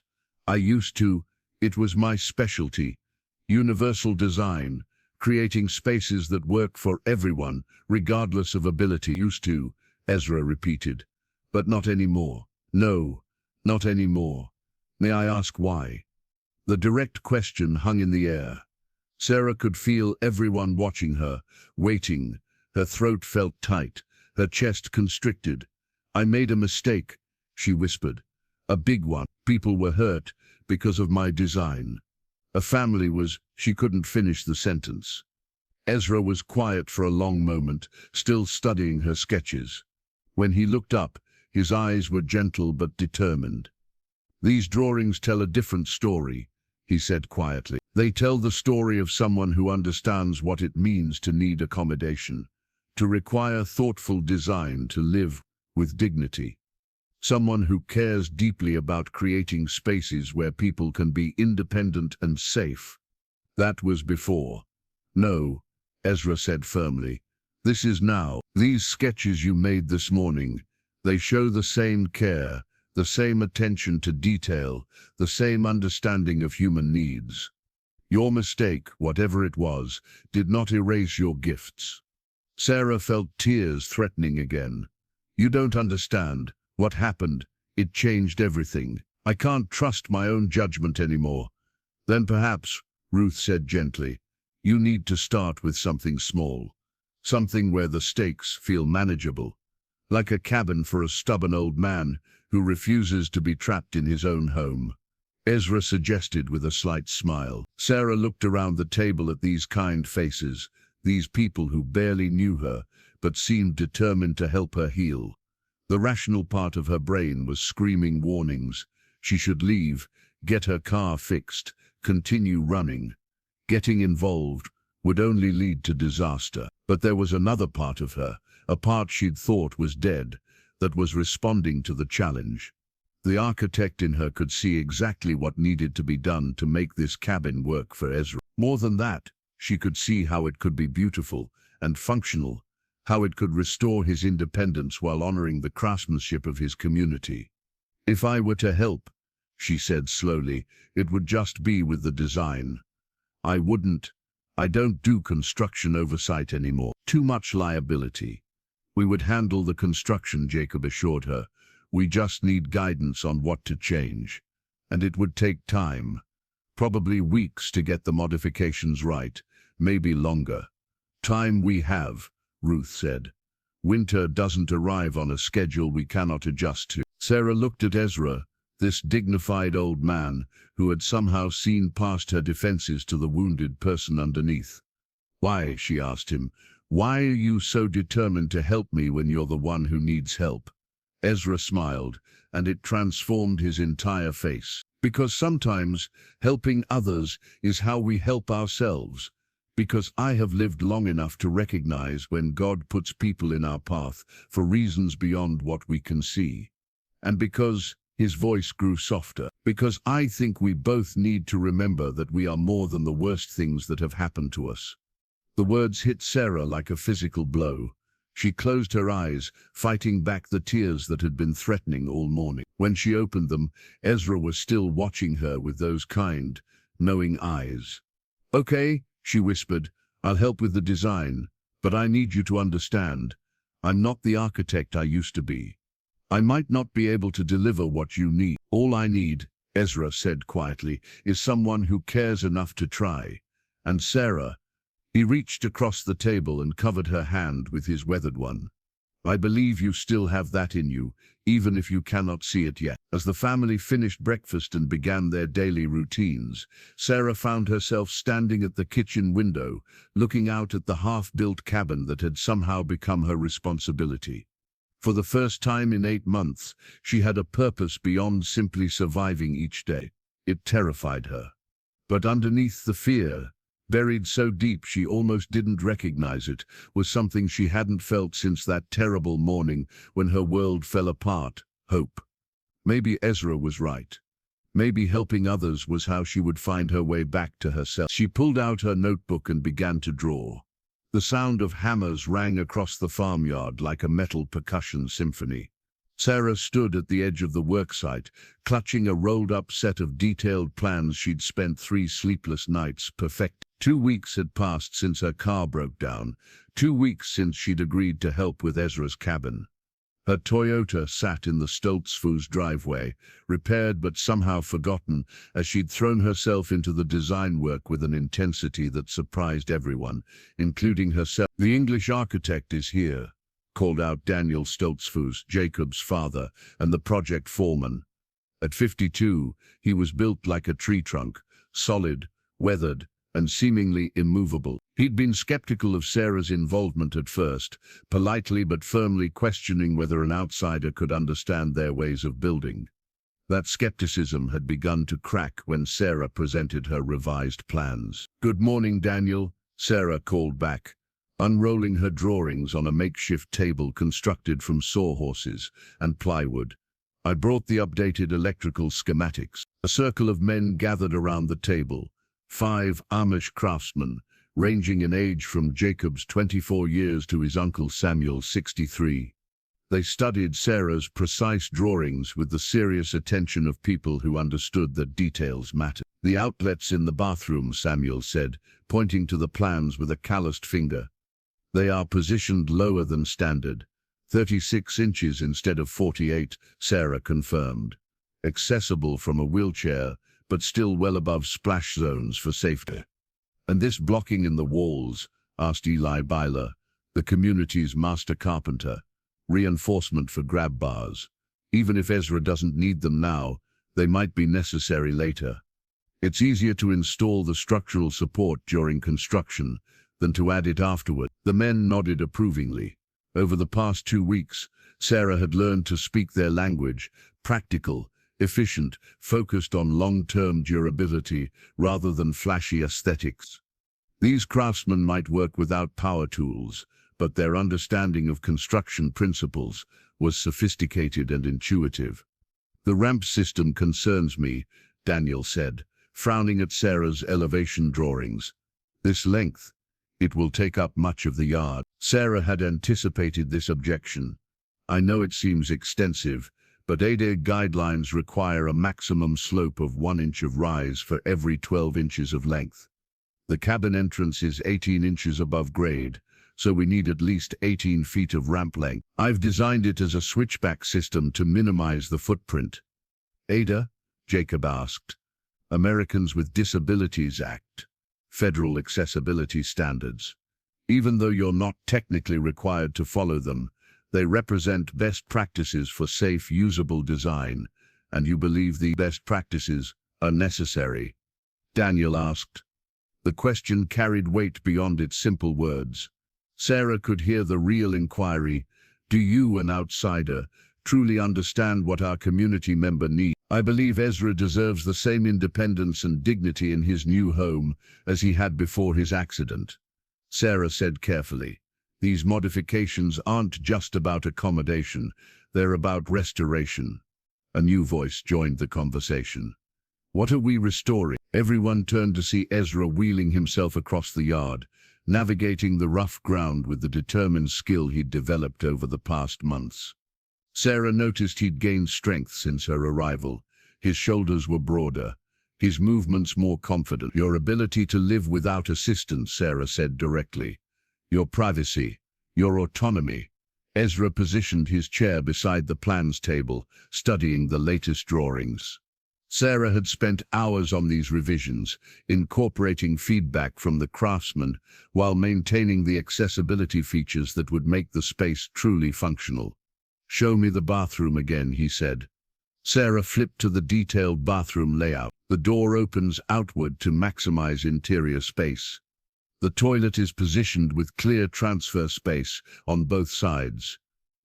It was my specialty. Universal design, creating spaces that work for everyone, regardless of ability. Used to, Ezra repeated. But not anymore. No, not anymore. May I ask why? The direct question hung in the air. Sarah could feel everyone watching her, waiting. Her throat felt tight, her chest constricted. I made a mistake, she whispered. A big one. People were hurt because of my design. A family was. She couldn't finish the sentence. Ezra was quiet for a long moment, still studying her sketches. When he looked up, his eyes were gentle but determined. These drawings tell a different story, he said quietly. They tell the story of someone who understands what it means to need accommodation, to require thoughtful design to live with dignity. Someone who cares deeply about creating spaces where people can be independent and safe. That was before. No, Ezra said firmly. This is now. These sketches you made this morning, they show the same care, the same attention to detail, the same understanding of human needs. Your mistake, whatever it was, did not erase your gifts. Sarah felt tears threatening again. You don't understand. What happened? It changed everything. I can't trust my own judgment anymore. Then perhaps, Ruth said gently, you need to start with something small. Something where the stakes feel manageable. Like a cabin for a stubborn old man who refuses to be trapped in his own home. Ezra suggested with a slight smile. Sarah looked around the table at these kind faces, these people who barely knew her, but seemed determined to help her heal. The rational part of her brain was screaming warnings. She should leave, get her car fixed, continue running. Getting involved would only lead to disaster. But there was another part of her, a part she'd thought was dead, that was responding to the challenge. The architect in her could see exactly what needed to be done to make this cabin work for Ezra. More than that, she could see how it could be beautiful and functional, how it could restore his independence while honoring the craftsmanship of his community. If I were to help, she said slowly, it would just be with the design. I wouldn't I don't do construction oversight anymore. Too much liability. We would handle the construction, Jacob assured her. We just need guidance on what to change. And it would take time. Probably weeks to get the modifications right, maybe longer. Time we have, Ruth said. Winter doesn't arrive on a schedule we cannot adjust to. Sarah looked at Ezra, this dignified old man who had somehow seen past her defenses to the wounded person underneath. Why, she asked him, why are you so determined to help me when you're the one who needs help? Ezra smiled, and it transformed his entire face. Because sometimes helping others is how we help ourselves. Because I have lived long enough to recognize when God puts people in our path for reasons beyond what we can see. And because his voice grew softer, because I think we both need to remember that we are more than the worst things that have happened to us. The words hit Sarah like a physical blow. She closed her eyes, fighting back the tears that had been threatening all morning. When she opened them, Ezra was still watching her with those kind, knowing eyes. Okay, she whispered, I'll help with the design, but I need you to understand. I'm not the architect I used to be. I might not be able to deliver what you need. All I need, Ezra said quietly, is someone who cares enough to try. And Sarah, he reached across the table and covered her hand with his weathered one. I believe you still have that in you, even if you cannot see it yet. As the family finished breakfast and began their daily routines, Sarah found herself standing at the kitchen window, looking out at the half-built cabin that had somehow become her responsibility. For the first time in 8 months, she had a purpose beyond simply surviving each day. It terrified her. But underneath the fear, buried so deep she almost didn't recognize it, was something she hadn't felt since that terrible morning when her world fell apart: hope. Maybe Ezra was right. Maybe helping others was how she would find her way back to herself. She pulled out her notebook and began to draw. The sound of hammers rang across the farmyard like a metal percussion symphony. Sarah stood at the edge of the worksite, clutching a rolled-up set of detailed plans she'd spent 3 sleepless nights perfecting. 2 weeks had passed since her car broke down, 2 weeks since she'd agreed to help with Ezra's cabin. Her Toyota sat in the Stoltzfus driveway, repaired but somehow forgotten, as she'd thrown herself into the design work with an intensity that surprised everyone, including herself. The English architect is here, called out Daniel Stoltzfus, Jacob's father, and the project foreman. At 52, he was built like a tree trunk, solid, weathered, and seemingly immovable. He'd been skeptical of Sarah's involvement at first, politely but firmly questioning whether an outsider could understand their ways of building. That skepticism had begun to crack when Sarah presented her revised plans. "Good morning, Daniel," Sarah called back, unrolling her drawings on a makeshift table constructed from sawhorses and plywood. "I brought the updated electrical schematics." A circle of men gathered around the table, 5 Amish craftsmen, ranging in age from Jacob's 24 years to his uncle Samuel's 63. They studied Sarah's precise drawings with the serious attention of people who understood that details mattered. "The outlets in the bathroom," Samuel said, pointing to the plans with a calloused finger. "They are positioned lower than standard. 36 inches instead of 48, Sarah confirmed. Accessible from a wheelchair, but still well above splash zones for safety. "And this blocking in the walls?" asked Eli Byler, the community's master carpenter. "Reinforcement for grab bars. Even if Ezra doesn't need them now, they might be necessary later. It's easier to install the structural support during construction than to add it afterward." The men nodded approvingly. Over the past 2 weeks, Sarah had learned to speak their language: practical, efficient, focused on long-term durability rather than flashy aesthetics. These craftsmen might work without power tools, but their understanding of construction principles was sophisticated and intuitive. "The ramp system concerns me," Daniel said, frowning at Sarah's elevation drawings. "This length, it will take up much of the yard." Sarah had anticipated this objection. "I know it seems extensive, but ADA guidelines require a maximum slope of 1 inch of rise for every 12 inches of length. The cabin entrance is 18 inches above grade, so we need at least 18 feet of ramp length. I've designed it as a switchback system to minimize the footprint. Ada? Jacob asked. Americans with Disabilities Act. Federal accessibility standards. Even though you're not technically required to follow them, they represent best practices for safe, usable design, and you believe the best practices are necessary? Daniel asked. The question carried weight beyond its simple words. Sarah could hear the real inquiry. Do you, an outsider, truly understand what our community member needs? I believe Ezra deserves the same independence and dignity in his new home as he had before his accident. Sarah said carefully, these modifications aren't just about accommodation, they're about restoration. A new voice joined the conversation. What are we restoring? Everyone turned to see Ezra wheeling himself across the yard, navigating the rough ground with the determined skill he'd developed over the past months. Sarah noticed he'd gained strength since her arrival. His shoulders were broader, his movements more confident. Your ability to live without assistance, Sarah said directly. Your privacy, your autonomy. Ezra positioned his chair beside the plans table, studying the latest drawings. Sarah had spent hours on these revisions, incorporating feedback from the craftsman while maintaining the accessibility features that would make the space truly functional. Show me the bathroom again, he said. Sarah flipped to the detailed bathroom layout. The door opens outward to maximize interior space. The toilet is positioned with clear transfer space on both sides.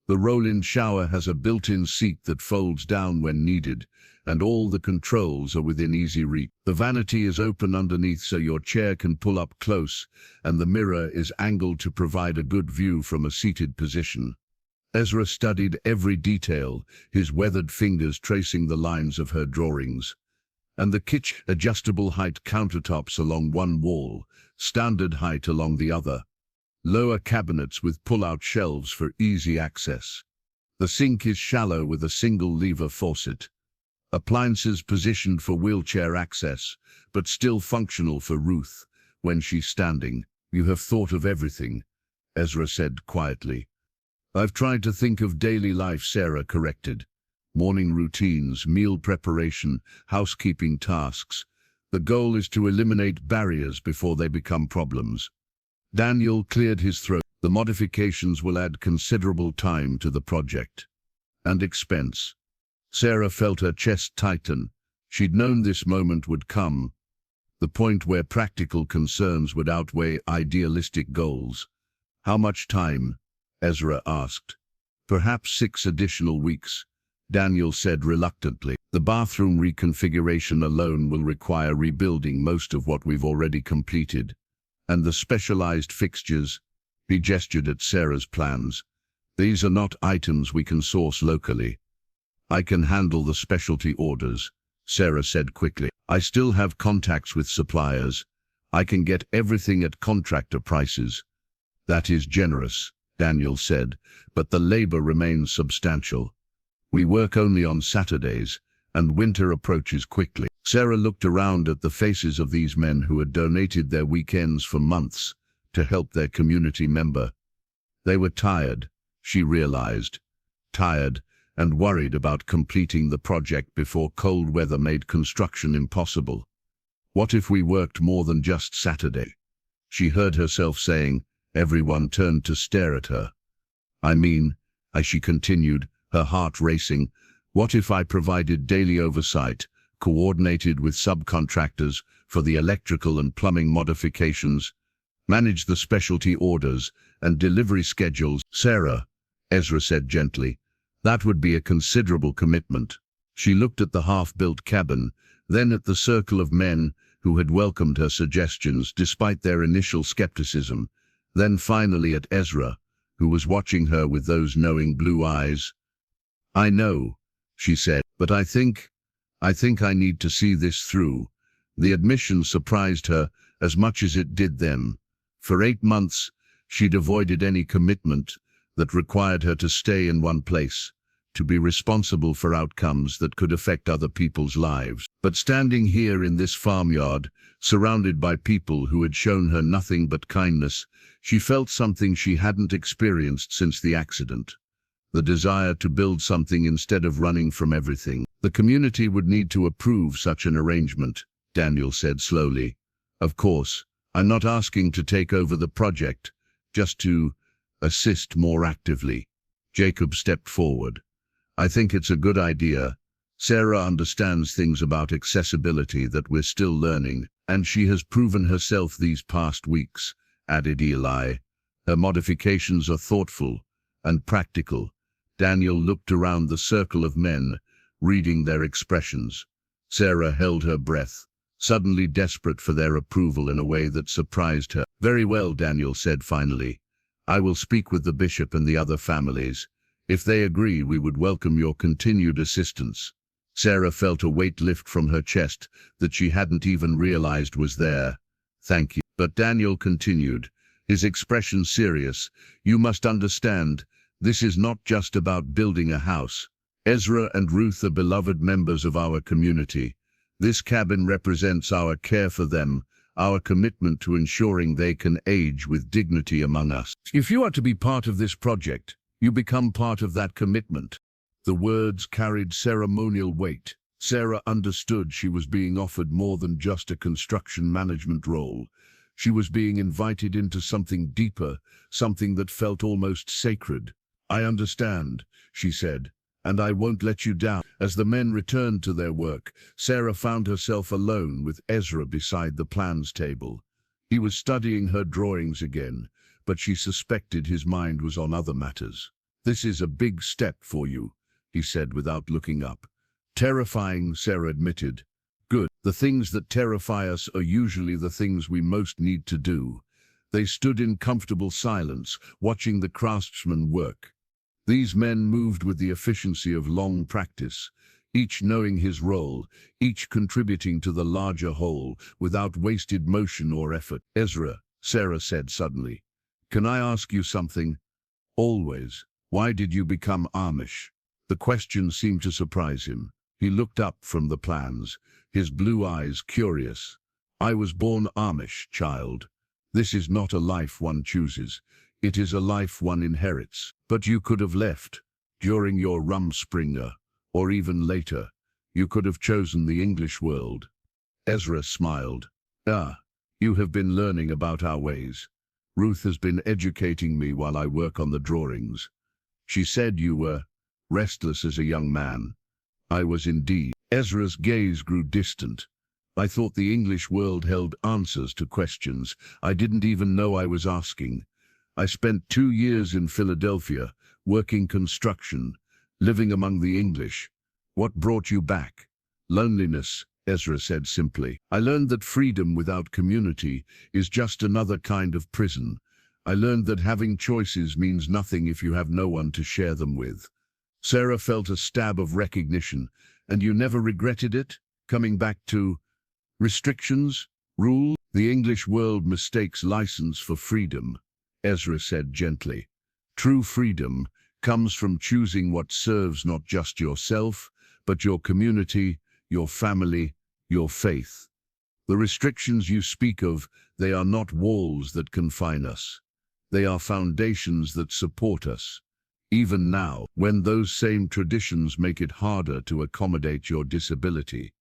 The roll-in shower has a built-in seat that folds down when needed, and all the controls are within easy reach. The vanity is open underneath so your chair can pull up close, and the mirror is angled to provide a good view from a seated position. Ezra studied every detail, his weathered fingers tracing the lines of her drawings. And the kitchen, adjustable height countertops along one wall, standard height along the other. Lower cabinets with pull-out shelves for easy access. The sink is shallow with a single lever faucet. Appliances positioned for wheelchair access, but still functional for Ruth when she's standing. You have thought of everything, Ezra said quietly. I've tried to think of daily life, Sarah corrected. Morning routines, meal preparation, housekeeping tasks. The goal is to eliminate barriers before they become problems. Daniel cleared his throat. The modifications will add considerable time to the project. And expense. Sarah felt her chest tighten. She'd known this moment would come. The point where practical concerns would outweigh idealistic goals. How much time? Ezra asked. Perhaps 6 additional weeks, Daniel said reluctantly. The bathroom reconfiguration alone will require rebuilding most of what we've already completed. And the specialized fixtures, he gestured at Sarah's plans. These are not items we can source locally. I can handle the specialty orders, Sarah said quickly. I still have contacts with suppliers. I can get everything at contractor prices. That is generous, Daniel said, but the labor remains substantial. We work only on Saturdays, and winter approaches quickly. Sarah looked around at the faces of these men who had donated their weekends for months to help their community member. They were tired, she realized. Tired and worried about completing the project before cold weather made construction impossible. What if we worked more than just Saturday? She heard herself saying. Everyone turned to stare at her. I mean, as she continued, her heart racing, what if I provided daily oversight, coordinated with subcontractors for the electrical and plumbing modifications, managed the specialty orders and delivery schedules? Sarah, Ezra said gently, that would be a considerable commitment. She looked at the half-built cabin, then at the circle of men who had welcomed her suggestions despite their initial skepticism, then finally at Ezra, who was watching her with those knowing blue eyes. I know, she said, but I think I need to see this through. The admission surprised her as much as it did them. For 8 months, she'd avoided any commitment that required her to stay in one place, to be responsible for outcomes that could affect other people's lives. But standing here in this farmyard, surrounded by people who had shown her nothing but kindness, she felt something she hadn't experienced since the accident. The desire to build something instead of running from everything. The community would need to approve such an arrangement, Daniel said slowly. Of course, I'm not asking to take over the project, just to assist more actively. Jacob stepped forward. I think it's a good idea. Sarah understands things about accessibility that we're still learning, and she has proven herself these past weeks, added Eli. Her modifications are thoughtful and practical. Daniel looked around the circle of men, reading their expressions. Sarah held her breath, suddenly desperate for their approval in a way that surprised her. Very well, Daniel said finally. I will speak with the bishop and the other families. If they agree, we would welcome your continued assistance. Sarah felt a weight lift from her chest that she hadn't even realized was there. Thank you. But Daniel continued, his expression serious. You must understand, this is not just about building a house. Ezra and Ruth are beloved members of our community. This cabin represents our care for them, our commitment to ensuring they can age with dignity among us. If you are to be part of this project, you become part of that commitment. The words carried ceremonial weight. Sarah understood she was being offered more than just a construction management role. She was being invited into something deeper, something that felt almost sacred. I understand, she said, and I won't let you down. As the men returned to their work, Sarah found herself alone with Ezra beside the plans table. He was studying her drawings again, but she suspected his mind was on other matters. This is a big step for you, he said without looking up. Terrifying, Sarah admitted. Good. The things that terrify us are usually the things we most need to do. They stood in comfortable silence, watching the craftsmen work. These men moved with the efficiency of long practice, each knowing his role, each contributing to the larger whole, without wasted motion or effort. Ezra, Sarah said suddenly, can I ask you something? Always. Why did you become Amish? The question seemed to surprise him. He looked up from the plans, his blue eyes curious. I was born Amish, child. This is not a life one chooses. It is a life one inherits. But you could have left, during your Rumspringa, or even later. You could have chosen the English world. Ezra smiled. You have been learning about our ways. Ruth has been educating me while I work on the drawings. She said you were restless as a young man. I was indeed. Ezra's gaze grew distant. I thought the English world held answers to questions I didn't even know I was asking. I spent 2 years in Philadelphia, working construction, living among the English. What brought you back? Loneliness, Ezra said simply. I learned that freedom without community is just another kind of prison. I learned that having choices means nothing if you have no one to share them with. Sarah felt a stab of recognition. And you never regretted it? Coming back to restrictions, rule? The English world mistakes license for freedom, Ezra said gently. True freedom comes from choosing what serves not just yourself, but your community, your family, your faith. The restrictions you speak of, they are not walls that confine us. They are foundations that support us. Even now, when those same traditions make it harder to accommodate your disability.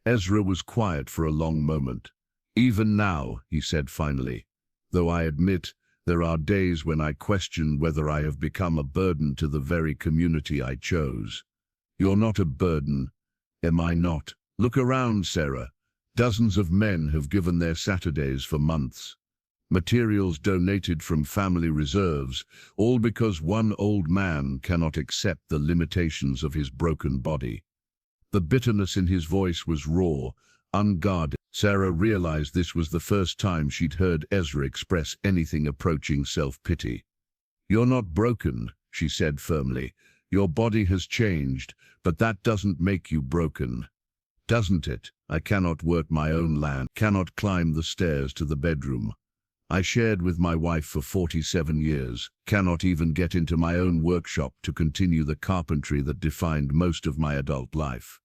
Ezra was quiet for a long moment. Even now, he said finally, though I admit there are days when I question whether I have become a burden to the very community I chose. You're not a burden, am I not? Look around, Sarah. Dozens of men have given their Saturdays for months. Materials donated from family reserves, all because one old man cannot accept the limitations of his broken body. The bitterness in his voice was raw, unguarded. Sarah realized this was the first time she'd heard Ezra express anything approaching self-pity. You're not broken, she said firmly. Your body has changed, but that doesn't make you broken. Doesn't it? I cannot work my own land, cannot climb the stairs to the bedroom. I shared with my wife for 47 years, cannot even get into my own workshop to continue the carpentry that defined most of my adult life.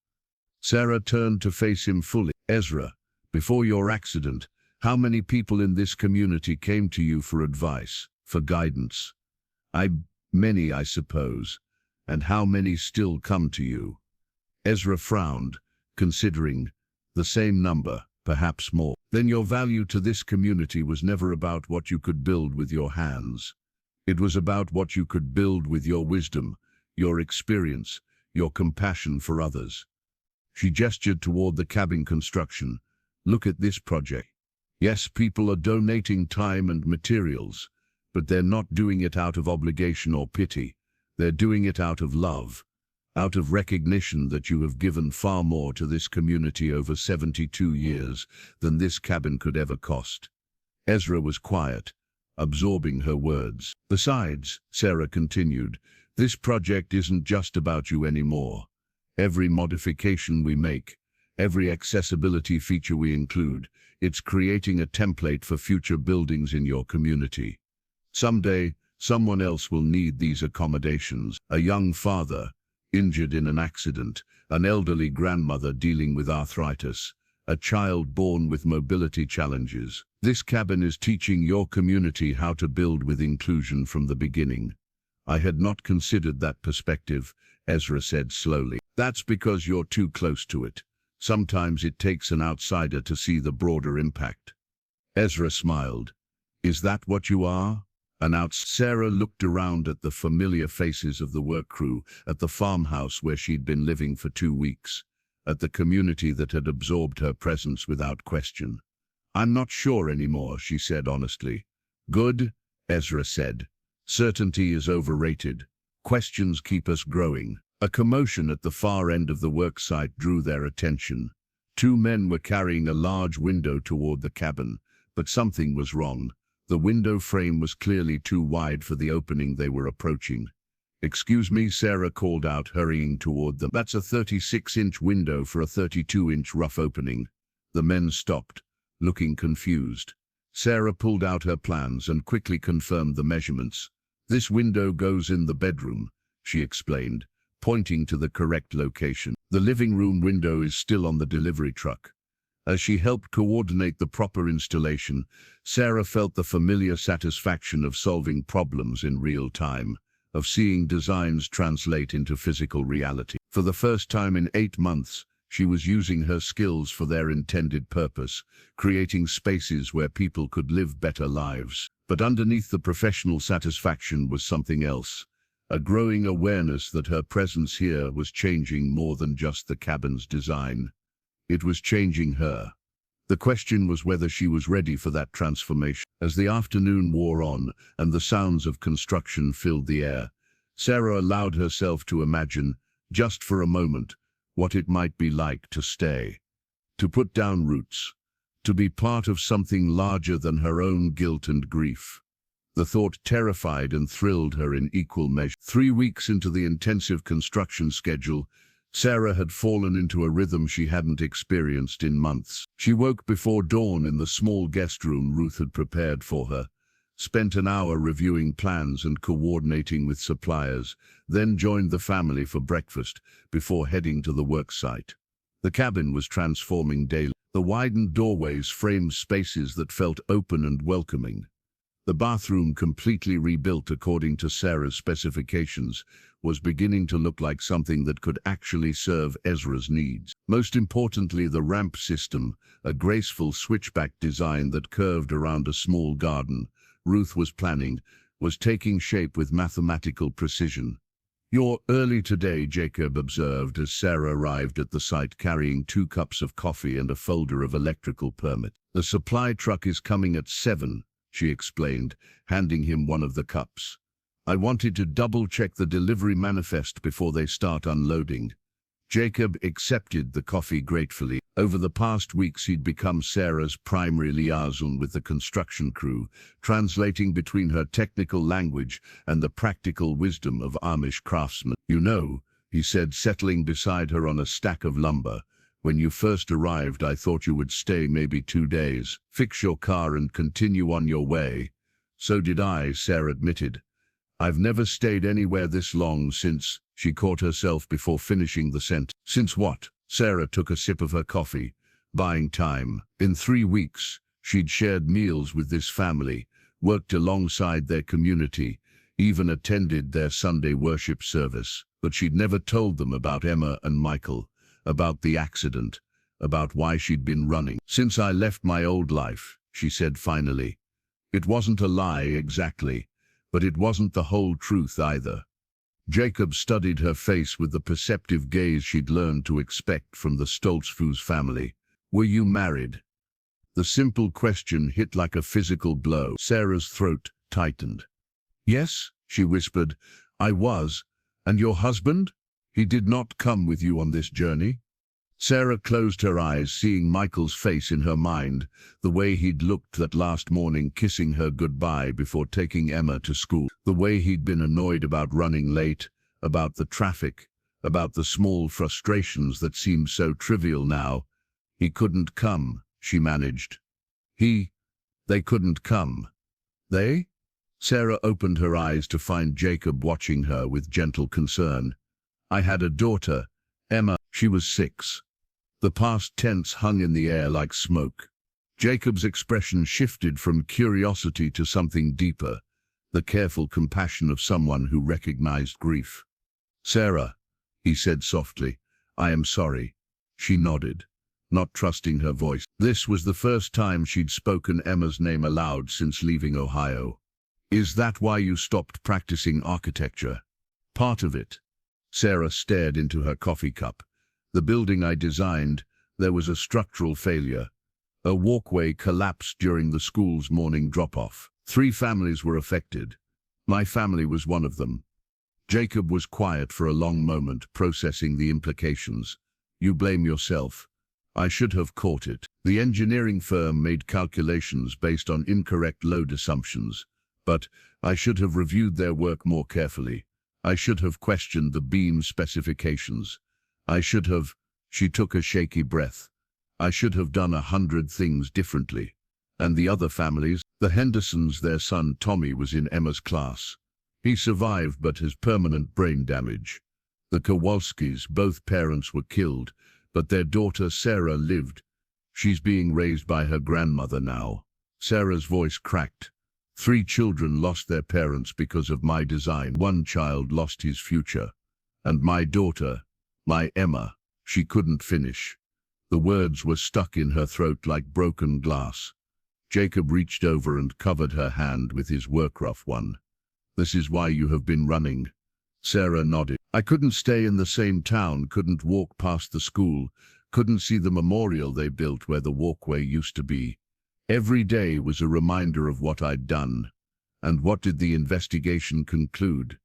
Sarah turned to face him fully. Ezra, before your accident, how many people in this community came to you for advice, for guidance? Many, I suppose. And how many still come to you? Ezra frowned, considering the same number, perhaps more. Then your value to this community was never about what you could build with your hands. It was about what you could build with your wisdom, your experience, your compassion for others. She gestured toward the cabin construction. Look at this project. Yes, people are donating time and materials, but they're not doing it out of obligation or pity. They're doing it out of love, out of recognition that you have given far more to this community over 72 years than this cabin could ever cost. Ezra was quiet, absorbing her words. Besides, Sarah continued, this project isn't just about you anymore. Every modification we make, every accessibility feature we include, it's creating a template for future buildings in your community. Someday, someone else will need these accommodations. A young father, injured in an accident, an elderly grandmother dealing with arthritis, a child born with mobility challenges. This cabin is teaching your community how to build with inclusion from the beginning. I had not considered that perspective, Ezra said slowly. That's because you're too close to it. Sometimes it takes an outsider to see the broader impact. Ezra smiled. Is that what you are? Sarah looked around at the familiar faces of the work crew, at the farmhouse where she'd been living for 2 weeks, at the community that had absorbed her presence without question. I'm not sure anymore, she said honestly. Good, Ezra said. Certainty is overrated. Questions keep us growing. A commotion at the far end of the worksite drew their attention. 2 men were carrying a large window toward the cabin, but something was wrong. The window frame was clearly too wide for the opening they were approaching. Excuse me, Sarah called out, hurrying toward them. That's a 36-inch window for a 32-inch rough opening. The men stopped, looking confused. Sarah pulled out her plans and quickly confirmed the measurements. This window goes in the bedroom, she explained, pointing to the correct location. The living room window is still on the delivery truck. As she helped coordinate the proper installation, Sarah felt the familiar satisfaction of solving problems in real time, of seeing designs translate into physical reality. For the first time in 8 months, she was using her skills for their intended purpose, creating spaces where people could live better lives. But underneath the professional satisfaction was something else, a growing awareness that her presence here was changing more than just the cabin's design. It was changing her. The question was whether she was ready for that transformation. As the afternoon wore on and the sounds of construction filled the air, Sarah allowed herself to imagine, just for a moment, what it might be like to stay, to put down roots, to be part of something larger than her own guilt and grief. The thought terrified and thrilled her in equal measure. 3 weeks into the intensive construction schedule, Sarah had fallen into a rhythm she hadn't experienced in months. She woke before dawn in the small guest room Ruth had prepared for her, spent an hour reviewing plans and coordinating with suppliers, then joined the family for breakfast before heading to the work site. The cabin was transforming daily. The widened doorways framed spaces that felt open and welcoming. The bathroom, completely rebuilt according to Sarah's specifications, was beginning to look like something that could actually serve Ezra's needs. Most importantly, the ramp system, a graceful switchback design that curved around a small garden Ruth was planning, was taking shape with mathematical precision. "You're early today," Jacob observed as Sarah arrived at the site carrying 2 cups of coffee and a folder of electrical permits. "The supply truck is coming at 7, she explained, handing him one of the cups. "I wanted to double-check the delivery manifest before they start unloading." Jacob accepted the coffee gratefully. Over the past weeks he'd become Sarah's primary liaison with the construction crew, translating between her technical language and the practical wisdom of Amish craftsmen. "You know," he said, settling beside her on a stack of lumber, When you first arrived, I thought you would stay maybe 2 days, fix your car and continue on your way. So did I, Sarah admitted. I've never stayed anywhere this long since, she caught herself before finishing the sentence. Since what? Sarah took a sip of her coffee, buying time. In 3 weeks, she'd shared meals with this family, worked alongside their community, even attended their Sunday worship service. But she'd never told them about Emma and Michael, about the accident, about why she'd been running. Since I left my old life, she said finally. It wasn't a lie exactly, but it wasn't the whole truth either. Jacob studied her face with the perceptive gaze she'd learned to expect from the Stoltzfus family. Were you married? The simple question hit like a physical blow. Sarah's throat tightened. Yes, she whispered, I was. And your husband? He did not come with you on this journey? Sarah closed her eyes, seeing Michael's face in her mind, the way he'd looked that last morning kissing her goodbye before taking Emma to school, the way he'd been annoyed about running late, about the traffic, about the small frustrations that seemed so trivial now. He couldn't come, she managed. They couldn't come. They? Sarah opened her eyes to find Jacob watching her with gentle concern. I had a daughter, Emma. She was 6. The past tense hung in the air like smoke. Jacob's expression shifted from curiosity to something deeper, the careful compassion of someone who recognized grief. Sarah, he said softly, I am sorry. She nodded, not trusting her voice. This was the first time she'd spoken Emma's name aloud since leaving Ohio. Is that why you stopped practicing architecture? Part of it. Sarah stared into her coffee cup. The building I designed, there was a structural failure. A walkway collapsed during the school's morning drop-off. 3 families were affected. My family was one of them. Jacob was quiet for a long moment, processing the implications. You blame yourself. I should have caught it. The engineering firm made calculations based on incorrect load assumptions, but I should have reviewed their work more carefully. I should have questioned the beam specifications. I should have, she took a shaky breath. I should have done 100 things differently. And the other families, the Hendersons, their son Tommy was in Emma's class. He survived but has permanent brain damage. The Kowalskis, both parents were killed, but their daughter Sarah lived. She's being raised by her grandmother now. Sarah's voice cracked. 3 children lost their parents because of my design. 1 child lost his future. And my daughter, my Emma, she couldn't finish. The words were stuck in her throat like broken glass. Jacob reached over and covered her hand with his work-rough one. This is why you have been running. Sarah nodded. I couldn't stay in the same town, couldn't walk past the school, couldn't see the memorial they built where the walkway used to be. Every day was a reminder of what I'd done. And what did the investigation conclude?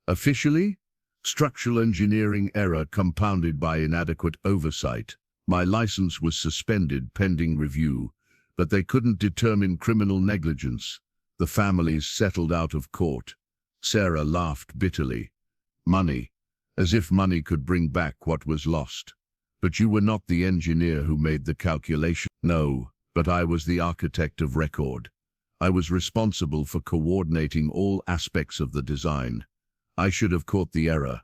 Officially? Structural engineering error compounded by inadequate oversight. My license was suspended pending review, but they couldn't determine criminal negligence. The families settled out of court. Sarah laughed bitterly. Money, as if money could bring back what was lost. But you were not the engineer who made the calculation. No, but I was the architect of record. I was responsible for coordinating all aspects of the design. I should have caught the error.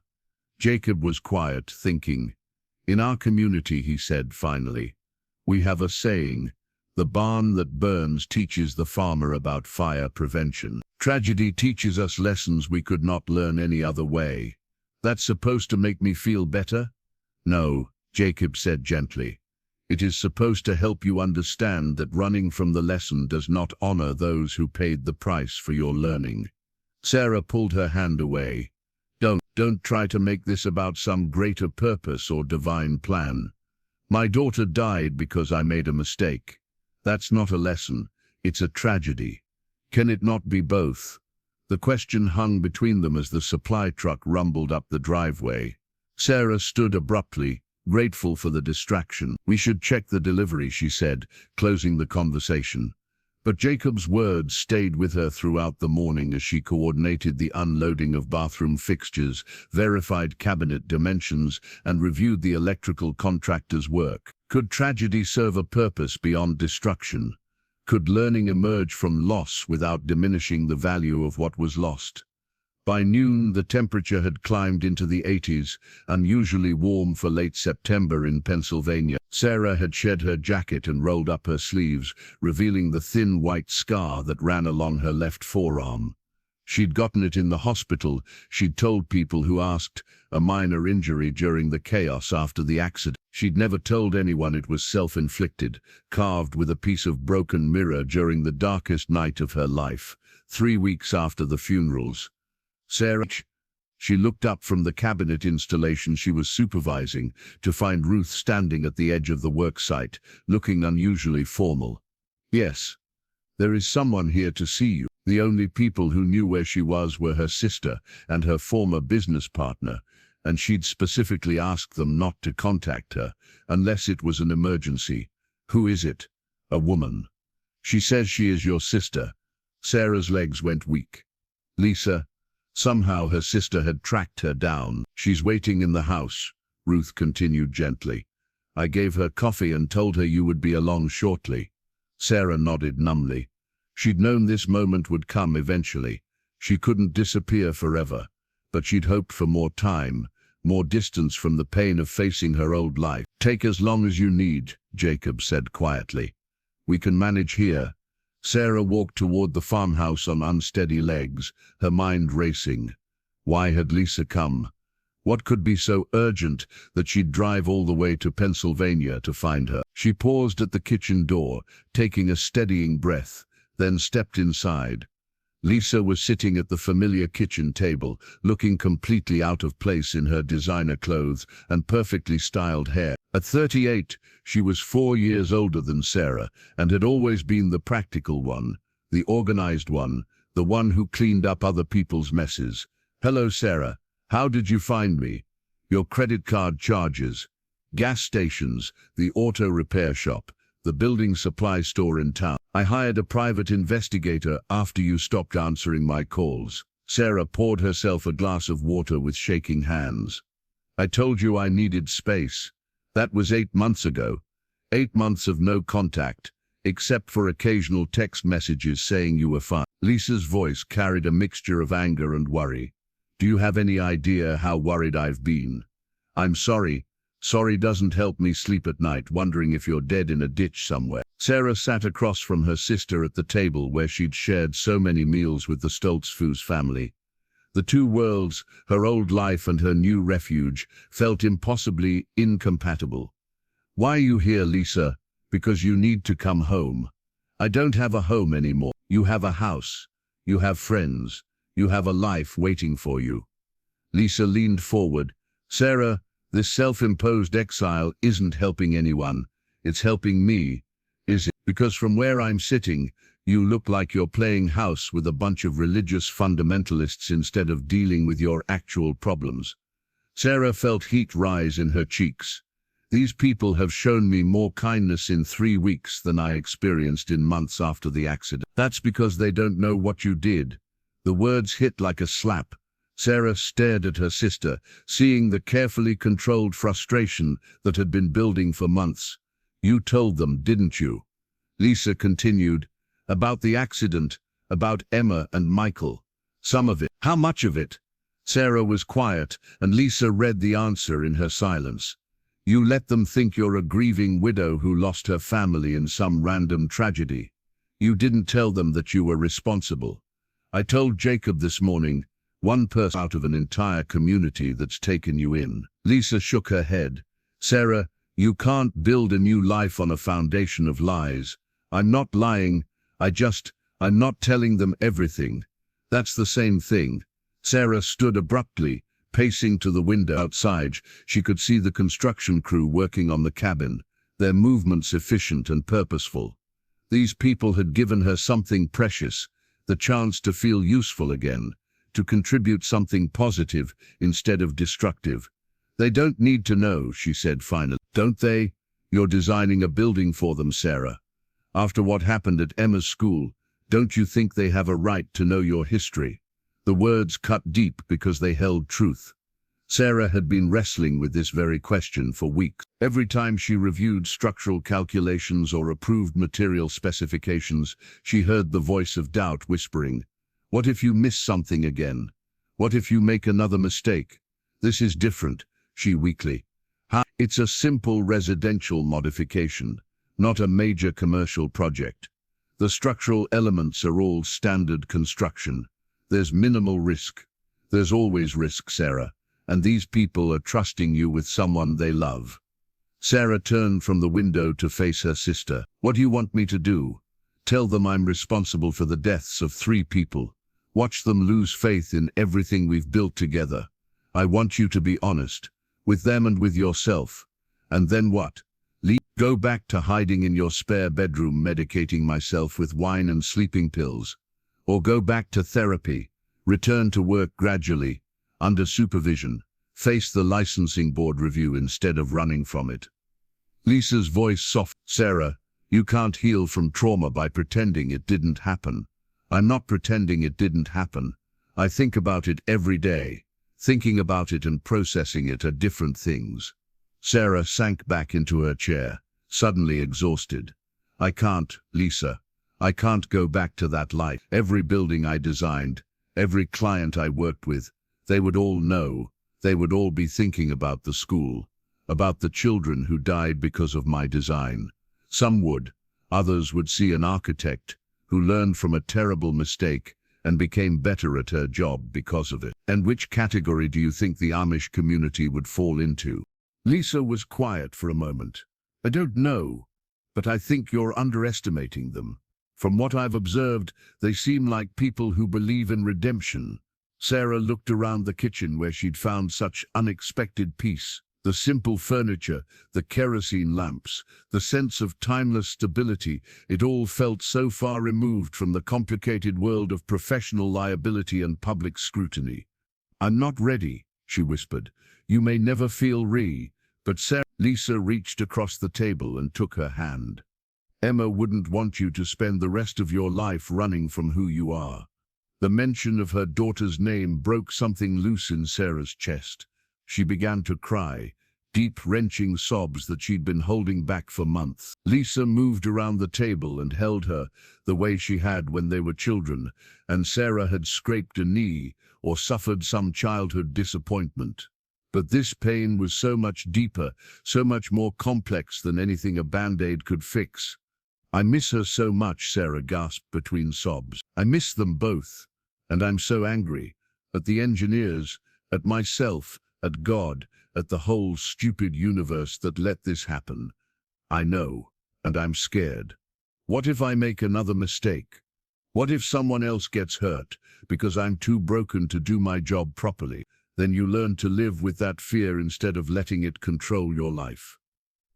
Jacob was quiet, thinking. In our community, he said finally, we have a saying, the barn that burns teaches the farmer about fire prevention. Tragedy teaches us lessons we could not learn any other way. That's supposed to make me feel better? No, Jacob said gently. It is supposed to help you understand that running from the lesson does not honor those who paid the price for your learning. Sarah pulled her hand away. Don't try to make this about some greater purpose or divine plan. My daughter died because I made a mistake. That's not a lesson, it's a tragedy. Can it not be both? The question hung between them as the supply truck rumbled up the driveway. Sarah stood abruptly, grateful for the distraction. We should check the delivery, she said, closing the conversation. But Jacob's words stayed with her throughout the morning as she coordinated the unloading of bathroom fixtures, verified cabinet dimensions, and reviewed the electrical contractor's work. Could tragedy serve a purpose beyond destruction? Could learning emerge from loss without diminishing the value of what was lost? By noon, the temperature had climbed into the 80s, unusually warm for late September in Pennsylvania. Sarah had shed her jacket and rolled up her sleeves, revealing the thin white scar that ran along her left forearm. She'd gotten it in the hospital, she'd told people who asked, a minor injury during the chaos after the accident. She'd never told anyone it was self-inflicted, carved with a piece of broken mirror during the darkest night of her life, 3 weeks after the funerals. Sarah, she looked up from the cabinet installation she was supervising to find Ruth standing at the edge of the work site, looking unusually formal. Yes, there is someone here to see you. The only people who knew where she was were her sister and her former business partner, and she'd specifically asked them not to contact her unless it was an emergency. Who is it? A woman. She says she is your sister. Sarah's legs went weak. Lisa. Somehow her sister had tracked her down. She's waiting in the house, Ruth continued gently. I gave her coffee and told her you would be along shortly. Sarah nodded numbly. She'd known this moment would come eventually. She couldn't disappear forever, but she'd hoped for more time, more distance from the pain of facing her old life. Take as long as you need, Jacob said quietly. We can manage here. Sarah walked toward the farmhouse on unsteady legs, her mind racing. Why had Lisa come? What could be so urgent that she'd drive all the way to Pennsylvania to find her? She paused at the kitchen door, taking a steadying breath, then stepped inside. Lisa was sitting at the familiar kitchen table, looking completely out of place in her designer clothes and perfectly styled hair. At 38, she was 4 years older than Sarah and had always been the practical one, the organized one, the one who cleaned up other people's messes. Hello, Sarah. How did you find me? Your credit card charges, gas stations, the auto repair shop, the building supply store in town. I hired a private investigator after you stopped answering my calls. Sarah poured herself a glass of water with shaking hands. I told you I needed space. That was 8 months ago. 8 months of no contact, except for occasional text messages saying you were fine. Lisa's voice carried a mixture of anger and worry. Do you have any idea how worried I've been? I'm sorry. Sorry doesn't help me sleep at night, wondering if you're dead in a ditch somewhere. Sarah sat across from her sister at the table where she'd shared so many meals with the Stoltzfus family. The two worlds, her old life and her new refuge, felt impossibly incompatible. Why are you here, Lisa? Because you need to come home. I don't have a home anymore. You have a house. You have friends. You have a life waiting for you. Lisa leaned forward. Sarah, this self-imposed exile isn't helping anyone. It's helping me. Is it? Because from where I'm sitting, you look like you're playing house with a bunch of religious fundamentalists instead of dealing with your actual problems. Sarah felt heat rise in her cheeks. These people have shown me more kindness in 3 weeks than I experienced in months after the accident. That's because they don't know what you did. The words hit like a slap. Sarah stared at her sister, seeing the carefully controlled frustration that had been building for months. You told them, didn't you? Lisa continued. About the accident, about Emma and Michael. Some of it. How much of it? Sarah was quiet, and Lisa read the answer in her silence. You let them think you're a grieving widow who lost her family in some random tragedy. You didn't tell them that you were responsible. I told Jacob this morning, one person out of an entire community that's taken you in. Lisa shook her head. Sarah, you can't build a new life on a foundation of lies. I'm not lying. I'm not telling them everything. That's the same thing. Sarah stood abruptly, pacing to the window outside. She could see the construction crew working on the cabin, their movements efficient and purposeful. These people had given her something precious, the chance to feel useful again, to contribute something positive instead of destructive. They don't need to know, she said finally. Don't they? You're designing a building for them, Sarah. After what happened at Emma's school, don't you think they have a right to know your history? The words cut deep because they held truth. Sarah had been wrestling with this very question for weeks. Every time she reviewed structural calculations or approved material specifications, she heard the voice of doubt whispering, "What if you miss something again? What if you make another mistake? This is different," she weakly. It's a simple residential modification, not a major commercial project. The structural elements are all standard construction. There's minimal risk. There's always risk, Sarah. And these people are trusting you with someone they love. Sarah turned from the window to face her sister. "What do you want me to do? Tell them I'm responsible for the deaths of 3 people. Watch them lose faith in everything we've built together. I want you to be honest, with them and with yourself. And then what? Go back to hiding in your spare bedroom medicating myself with wine and sleeping pills? Or go back to therapy, return to work gradually, under supervision, face the licensing board review instead of running from it?" Lisa's voice softened. "Sarah, you can't heal from trauma by pretending it didn't happen. I'm not pretending it didn't happen. I think about it every day. Thinking about it and processing it are different things." Sarah sank back into her chair, suddenly exhausted. "I can't, Lisa. I can't go back to that life. Every building I designed, every client I worked with, they would all know. They would all be thinking about the school, about the children who died because of my design. Some would. Others would see an architect who learned from a terrible mistake and became better at her job because of it. And which category do you think the Amish community would fall into?" Lisa was quiet for a moment. "I don't know, but I think you're underestimating them. From what I've observed, they seem like people who believe in redemption." Sarah looked around the kitchen where she'd found such unexpected peace. The simple furniture, the kerosene lamps, the sense of timeless stability, it all felt so far removed from the complicated world of professional liability and public scrutiny. "I'm not ready," she whispered. "You may never feel but Sarah..." Lisa reached across the table and took her hand. "Emma wouldn't want you to spend the rest of your life running from who you are." The mention of her daughter's name broke something loose in Sarah's chest. She began to cry, deep, wrenching sobs that she'd been holding back for months. Lisa moved around the table and held her, the way she had when they were children, and Sarah had scraped a knee or suffered some childhood disappointment. But this pain was so much deeper, so much more complex than anything a Band-Aid could fix. "I miss her so much," Sarah gasped between sobs. "I miss them both. And I'm so angry. At the engineers, at myself, at God, at the whole stupid universe that let this happen. I know, and I'm scared. What if I make another mistake? What if someone else gets hurt because I'm too broken to do my job properly?" Then you learn to live with that fear instead of letting it control your life.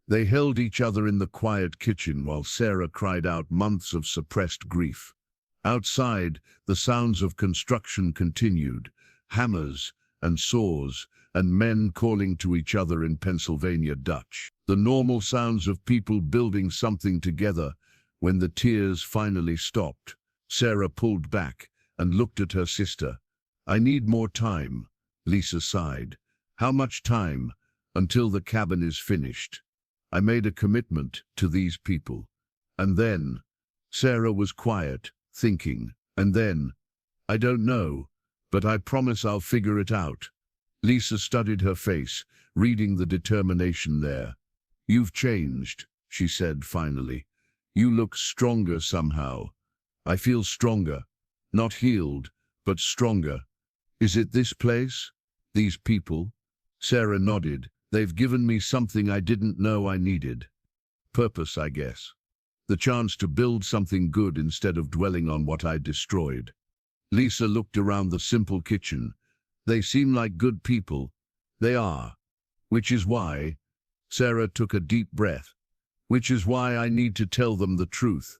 They held each other in the quiet kitchen while Sarah cried out months of suppressed grief. Outside, the sounds of construction continued, hammers and saws, and men calling to each other in Pennsylvania Dutch. The normal sounds of people building something together. When the tears finally stopped, Sarah pulled back and looked at her sister. "I need more time," Lisa sighed. "How much time? Until the cabin is finished. I made a commitment to these people." And then, Sarah was quiet, thinking, and then, "I don't know, but I promise I'll figure it out." Lisa studied her face, reading the determination there. "You've changed," she said finally. "You look stronger somehow." "I feel stronger. Not healed, but stronger." "Is it this place? These people?" Sarah nodded. "They've given me something I didn't know I needed. Purpose, I guess. The chance to build something good instead of dwelling on what I destroyed." Lisa looked around the simple kitchen. "They seem like good people." "They are. Which is why..." Sarah took a deep breath. "Which is why I need to tell them the truth.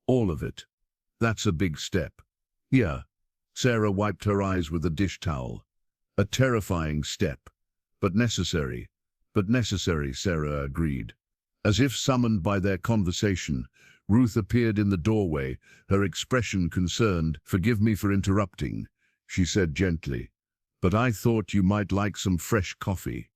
All of it. That's a big step." "Yeah." Sarah wiped her eyes with a dish towel. "A terrifying step. But necessary." "But necessary," Sarah agreed. As if summoned by their conversation, Ruth appeared in the doorway, her expression concerned. "Forgive me for interrupting," she said gently, "but I thought you might like some fresh coffee."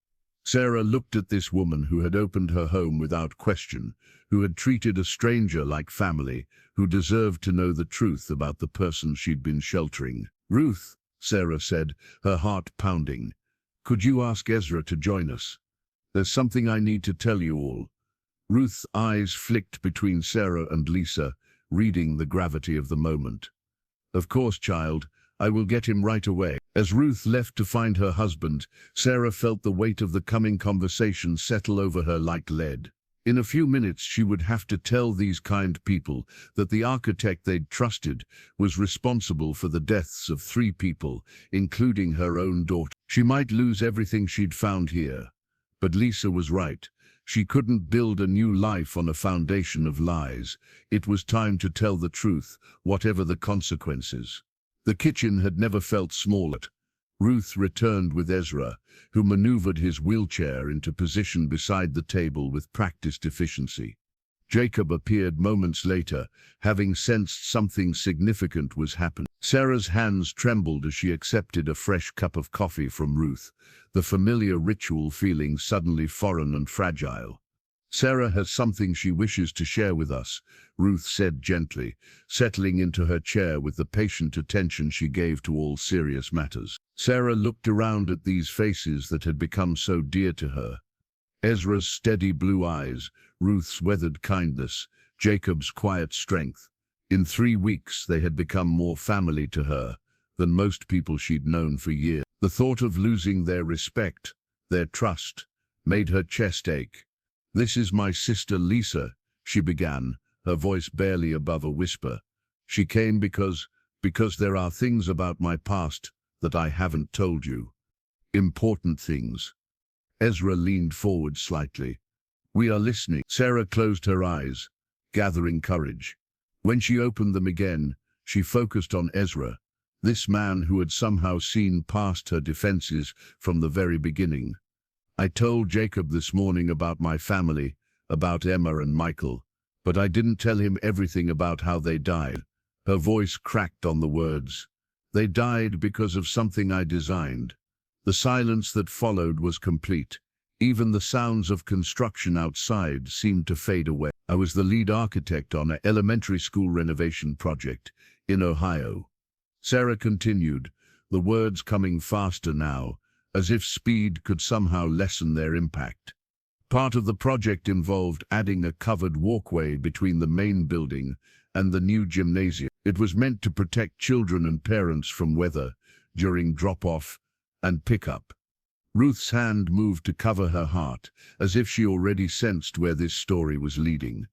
Sarah looked at this woman who had opened her home without question, who had treated a stranger like family, who deserved to know the truth about the person she'd been sheltering. "Ruth," Sarah said, her heart pounding, "could you ask Ezra to join us? There's something I need to tell you all." Ruth's eyes flicked between Sarah and Lisa, reading the gravity of the moment. "Of course, child. I will get him right away." As Ruth left to find her husband, Sarah felt the weight of the coming conversation settle over her like lead. In a few minutes she would have to tell these kind people that the architect they'd trusted was responsible for the deaths of 3 people, including her own daughter. She might lose everything she'd found here. But Lisa was right. She couldn't build a new life on a foundation of lies. It was time to tell the truth, whatever the consequences. The kitchen had never felt smaller. Ruth returned with Ezra, who maneuvered his wheelchair into position beside the table with practiced efficiency. Jacob appeared moments later, having sensed something significant was happening. Sarah's hands trembled as she accepted a fresh cup of coffee from Ruth, the familiar ritual feeling suddenly foreign and fragile. "Sarah has something she wishes to share with us," Ruth said gently, settling into her chair with the patient attention she gave to all serious matters. Sarah looked around at these faces that had become so dear to her. Ezra's steady blue eyes, Ruth's weathered kindness, Jacob's quiet strength. In 3 weeks they had become more family to her than most people she'd known for years. The thought of losing their respect, their trust, made her chest ache. "This is my sister Lisa," she began, her voice barely above a whisper. "She came because there are things about my past that I haven't told you. Important things." Ezra leaned forward slightly. "We are listening." Sarah closed her eyes, gathering courage. When she opened them again, she focused on Ezra, this man who had somehow seen past her defenses from the very beginning. "I told Jacob this morning about my family, about Emma and Michael, but I didn't tell him everything about how they died." Her voice cracked on the words. "They died because of something I designed." The silence that followed was complete. Even the sounds of construction outside seemed to fade away. "I was the lead architect on an elementary school renovation project in Ohio." Sarah continued, the words coming faster now, as if speed could somehow lessen their impact. "Part of the project involved adding a covered walkway between the main building and the new gymnasium. It was meant to protect children and parents from weather during drop-off and pick-up." Ruth's hand moved to cover her heart, as if she already sensed where this story was leading.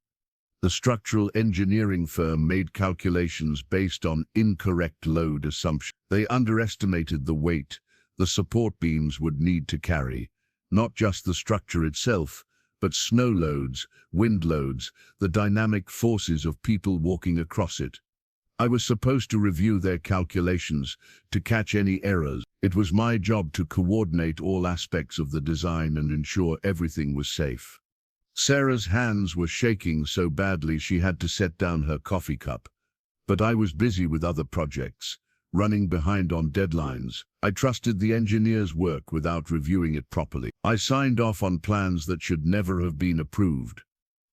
The structural engineering firm made calculations based on incorrect load assumptions. They underestimated the weight the support beams would need to carry, not just the structure itself, but snow loads, wind loads, the dynamic forces of people walking across it. I was supposed to review their calculations to catch any errors. It was my job to coordinate all aspects of the design and ensure everything was safe. Sarah's hands were shaking so badly she had to set down her coffee cup. But I was busy with other projects, running behind on deadlines. I trusted the engineer's work without reviewing it properly. I signed off on plans that should never have been approved.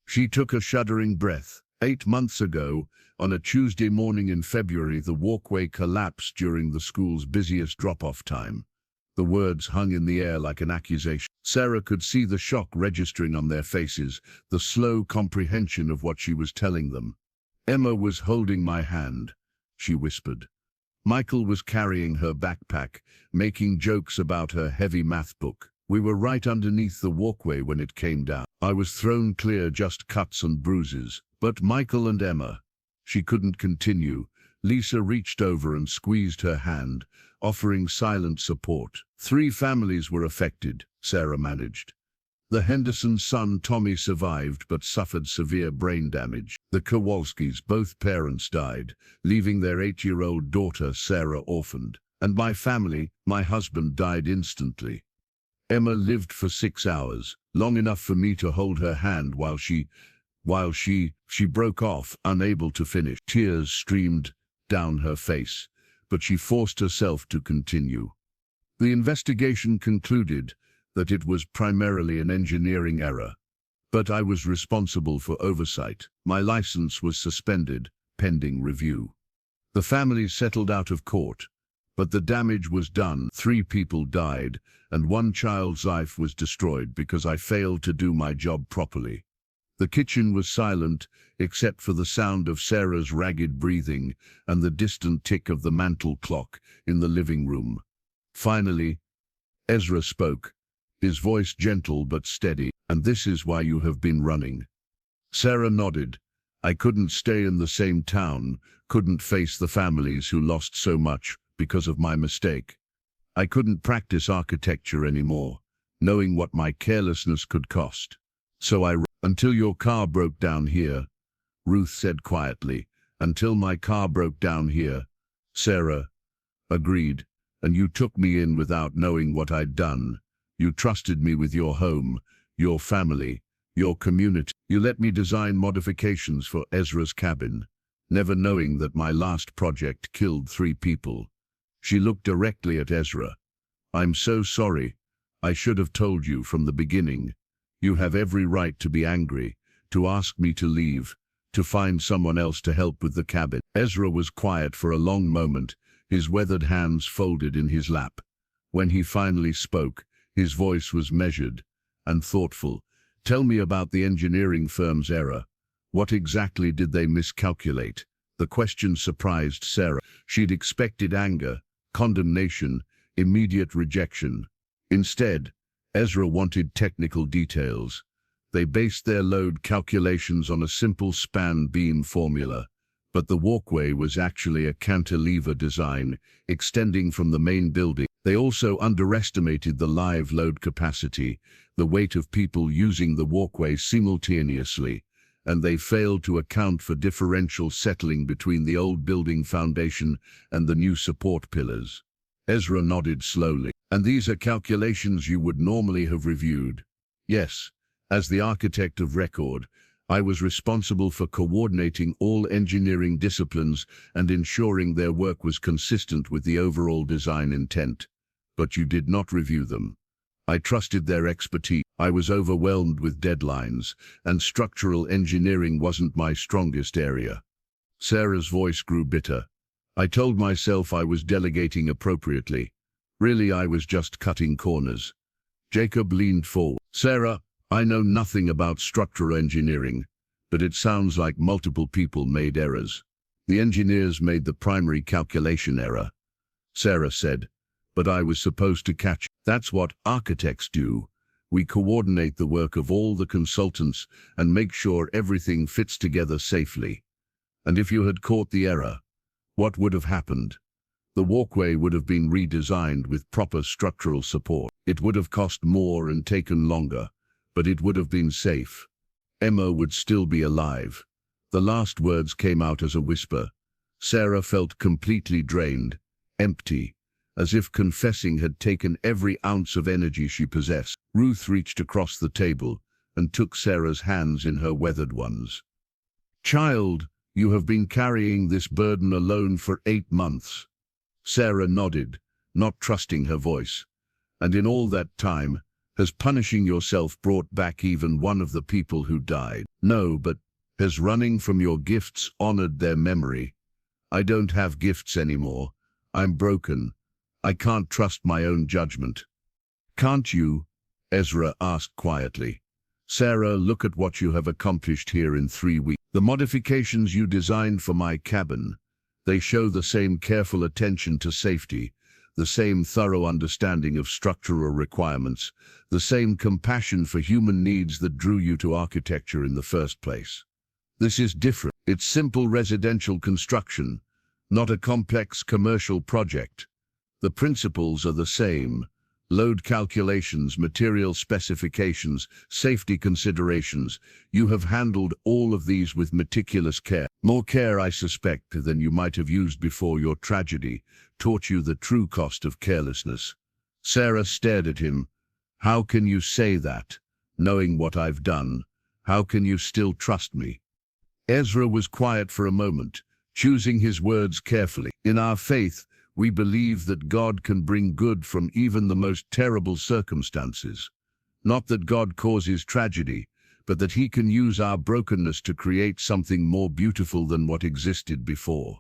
She took a shuddering breath. 8 months ago, on a Tuesday morning in February, the walkway collapsed during the school's busiest drop-off time. The words hung in the air like an accusation. Sarah could see the shock registering on their faces, the slow comprehension of what she was telling them. "Emma was holding my hand," she whispered. "Michael was carrying her backpack, making jokes about her heavy math book. We were right underneath the walkway when it came down. I was thrown clear, just cuts and bruises. But Michael and Emma..." She couldn't continue. Lisa reached over and squeezed her hand, offering silent support. 3 families were affected, Sarah managed. The Henderson's son Tommy survived but suffered severe brain damage. The Kowalskis, both parents died, leaving their 8-year-old daughter Sarah orphaned. And my family, my husband died instantly. Emma lived for 6 hours, long enough for me to hold her hand while she While she broke off, unable to finish. Tears streamed down her face, but she forced herself to continue. The investigation concluded that it was primarily an engineering error, but I was responsible for oversight. My license was suspended, pending review. The family settled out of court, but the damage was done. 3 people died, and 1 child's life was destroyed because I failed to do my job properly. The kitchen was silent, except for the sound of Sarah's ragged breathing and the distant tick of the mantel clock in the living room. Finally, Ezra spoke, his voice gentle but steady. "And this is why you have been running." Sarah nodded. "I couldn't stay in the same town, couldn't face the families who lost so much because of my mistake. I couldn't practice architecture anymore, knowing what my carelessness could cost. So I ran until your car broke down here," Ruth said quietly. "Until my car broke down here." Sarah agreed. "And you took me in without knowing what I'd done. You trusted me with your home, your family, your community. You let me design modifications for Ezra's cabin, never knowing that my last project killed 3 people." She looked directly at Ezra. "I'm so sorry. I should have told you from the beginning. You have every right to be angry, to ask me to leave, to find someone else to help with the cabin." Ezra was quiet for a long moment, his weathered hands folded in his lap. When he finally spoke, his voice was measured and thoughtful. "Tell me about the engineering firm's error. What exactly did they miscalculate?" The question surprised Sarah. She'd expected anger, condemnation, immediate rejection. Instead, Ezra wanted technical details. They based their load calculations on a simple span beam formula, but the walkway was actually a cantilever design extending from the main building. They also underestimated the live load capacity, the weight of people using the walkway simultaneously, and they failed to account for differential settling between the old building foundation and the new support pillars. Ezra nodded slowly. "And these are calculations you would normally have reviewed?" "Yes. As the architect of record, I was responsible for coordinating all engineering disciplines and ensuring their work was consistent with the overall design intent. But you did not review them. I trusted their expertise. I was overwhelmed with deadlines, and structural engineering wasn't my strongest area." Sarah's voice grew bitter. "I told myself I was delegating appropriately. Really, I was just cutting corners." Jacob leaned forward. "Sarah, I know nothing about structural engineering, but it sounds like multiple people made errors. The engineers made the primary calculation error," Sarah said, "but I was supposed to catch. That's what architects do. We coordinate the work of all the consultants and make sure everything fits together safely. And if you had caught the error, what would have happened? The walkway would have been redesigned with proper structural support. It would have cost more and taken longer, but it would have been safe. Emma would still be alive." The last words came out as a whisper. Sarah felt completely drained, empty, as if confessing had taken every ounce of energy she possessed. Ruth reached across the table and took Sarah's hands in her weathered ones. "Child, you have been carrying this burden alone for 8 months." Sarah nodded, not trusting her voice. "And in all that time, has punishing yourself brought back even one of the people who died?" "No, but has running from your gifts honored their memory?" "I don't have gifts anymore. I'm broken. I can't trust my own judgment." "Can't you?" Ezra asked quietly. "Sarah, look at what you have accomplished here in 3 weeks. The modifications you designed for my cabin, they show the same careful attention to safety, the same thorough understanding of structural requirements, the same compassion for human needs that drew you to architecture in the first place. This is different. It's simple residential construction, not a complex commercial project. The principles are the same: load calculations, material specifications, safety considerations. You have handled all of these with meticulous care. More care, I suspect, than you might have used before your tragedy taught you the true cost of carelessness." Sarah stared at him. "How can you say that, knowing what I've done? How can you still trust me? Ezra was quiet for a moment, choosing his words carefully. In our faith, we believe that God can bring good from even the most terrible circumstances. Not that God causes tragedy, but that he can use our brokenness to create something more beautiful than what existed before.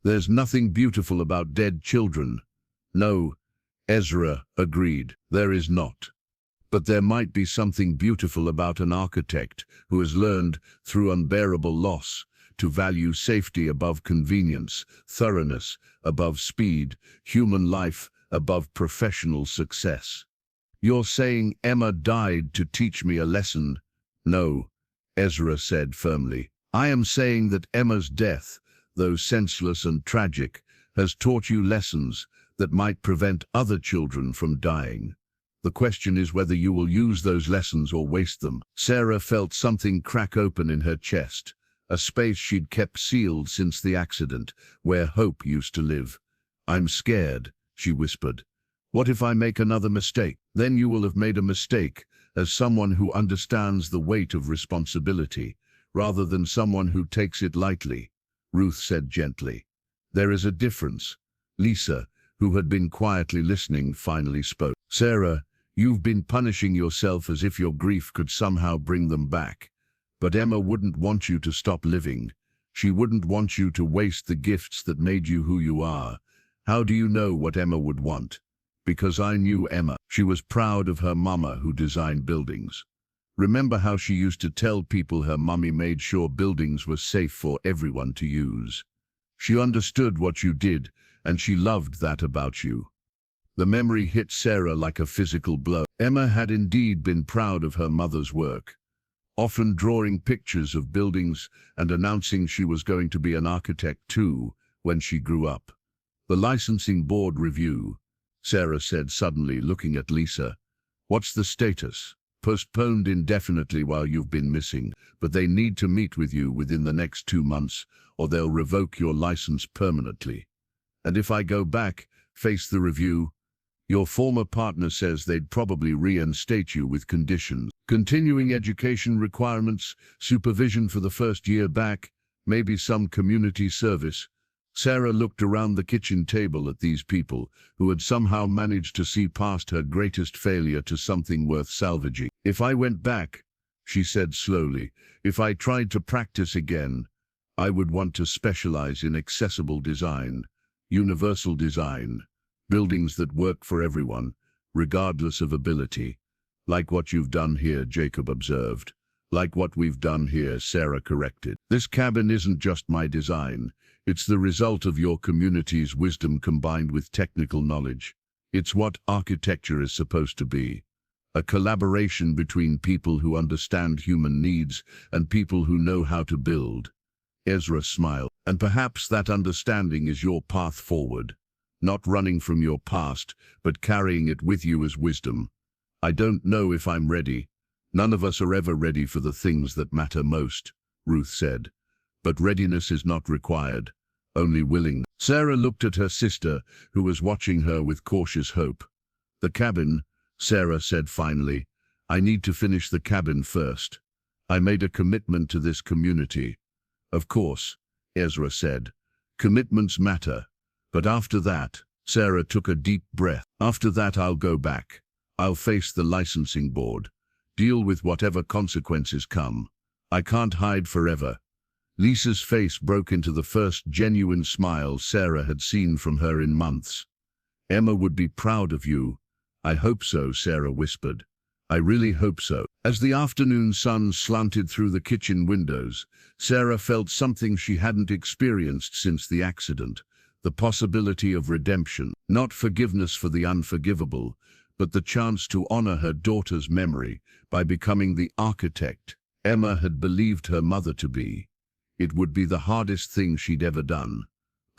There's nothing beautiful about dead children. No, Ezra agreed, there is not. But there might be something beautiful about an architect who has learned, through unbearable loss, to value safety above convenience, thoroughness above speed, human life above professional success. You're saying Emma died to teach me a lesson? No, Ezra said firmly. I am saying that Emma's death, though senseless and tragic, has taught you lessons that might prevent other children from dying. The question is whether you will use those lessons or waste them. Sarah felt something crack open in her chest, a space she'd kept sealed since the accident, where hope used to live. I'm scared, she whispered. What if I make another mistake? Then you will have made a mistake as someone who understands the weight of responsibility, rather than someone who takes it lightly, Ruth said gently. There is a difference. Lisa, who had been quietly listening, finally spoke. Sarah, you've been punishing yourself as if your grief could somehow bring them back. But Emma wouldn't want you to stop living. She wouldn't want you to waste the gifts that made you who you are. How do you know what Emma would want? Because I knew Emma. She was proud of her mama who designed buildings. Remember how she used to tell people her mummy made sure buildings were safe for everyone to use? She understood what you did, and she loved that about you. The memory hit Sarah like a physical blow. Emma had indeed been proud of her mother's work, often drawing pictures of buildings and announcing she was going to be an architect too when she grew up. The licensing board review, Sarah said suddenly, looking at Lisa. What's the status? Postponed indefinitely while you've been missing, but they need to meet with you within the next 2 months or they'll revoke your license permanently. And if I go back, face the review, your former partner says they'd probably reinstate you with conditions. Continuing education requirements, supervision for the first year back, maybe some community service. Sarah looked around the kitchen table at these people who had somehow managed to see past her greatest failure to something worth salvaging. If I went back, she said slowly, if I tried to practice again, I would want to specialize in accessible design, universal design, buildings that work for everyone, regardless of ability. Like what you've done here, Jacob observed. Like what we've done here, Sarah corrected. This cabin isn't just my design. It's the result of your community's wisdom combined with technical knowledge. It's what architecture is supposed to be. A collaboration between people who understand human needs and people who know how to build. Ezra smiled. And perhaps that understanding is your path forward. Not running from your past, but carrying it with you as wisdom. I don't know if I'm ready. None of us are ever ready for the things that matter most, Ruth said. But readiness is not required, only willingness. Sarah looked at her sister, who was watching her with cautious hope. The cabin, Sarah said finally. I need to finish the cabin first. I made a commitment to this community. Of course, Ezra said. Commitments matter. But after that, Sarah took a deep breath. After that I'll go back. I'll face the licensing board. Deal with whatever consequences come. I can't hide forever. Lisa's face broke into the first genuine smile Sarah had seen from her in months. Emma would be proud of you. I hope so, Sarah whispered. I really hope so. As the afternoon sun slanted through the kitchen windows, Sarah felt something she hadn't experienced since the accident. The possibility of redemption, not forgiveness for the unforgivable, but the chance to honor her daughter's memory by becoming the architect Emma had believed her mother to be. It would be the hardest thing she'd ever done,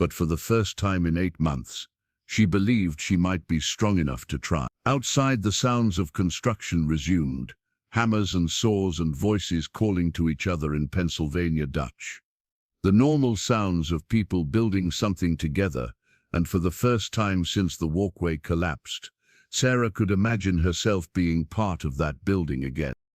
but for the first time in 8 months, she believed she might be strong enough to try. Outside, the sounds of construction resumed, hammers and saws and voices calling to each other in Pennsylvania Dutch. The normal sounds of people building something together, and for the first time since the walkway collapsed, Sarah could imagine herself being part of that building again.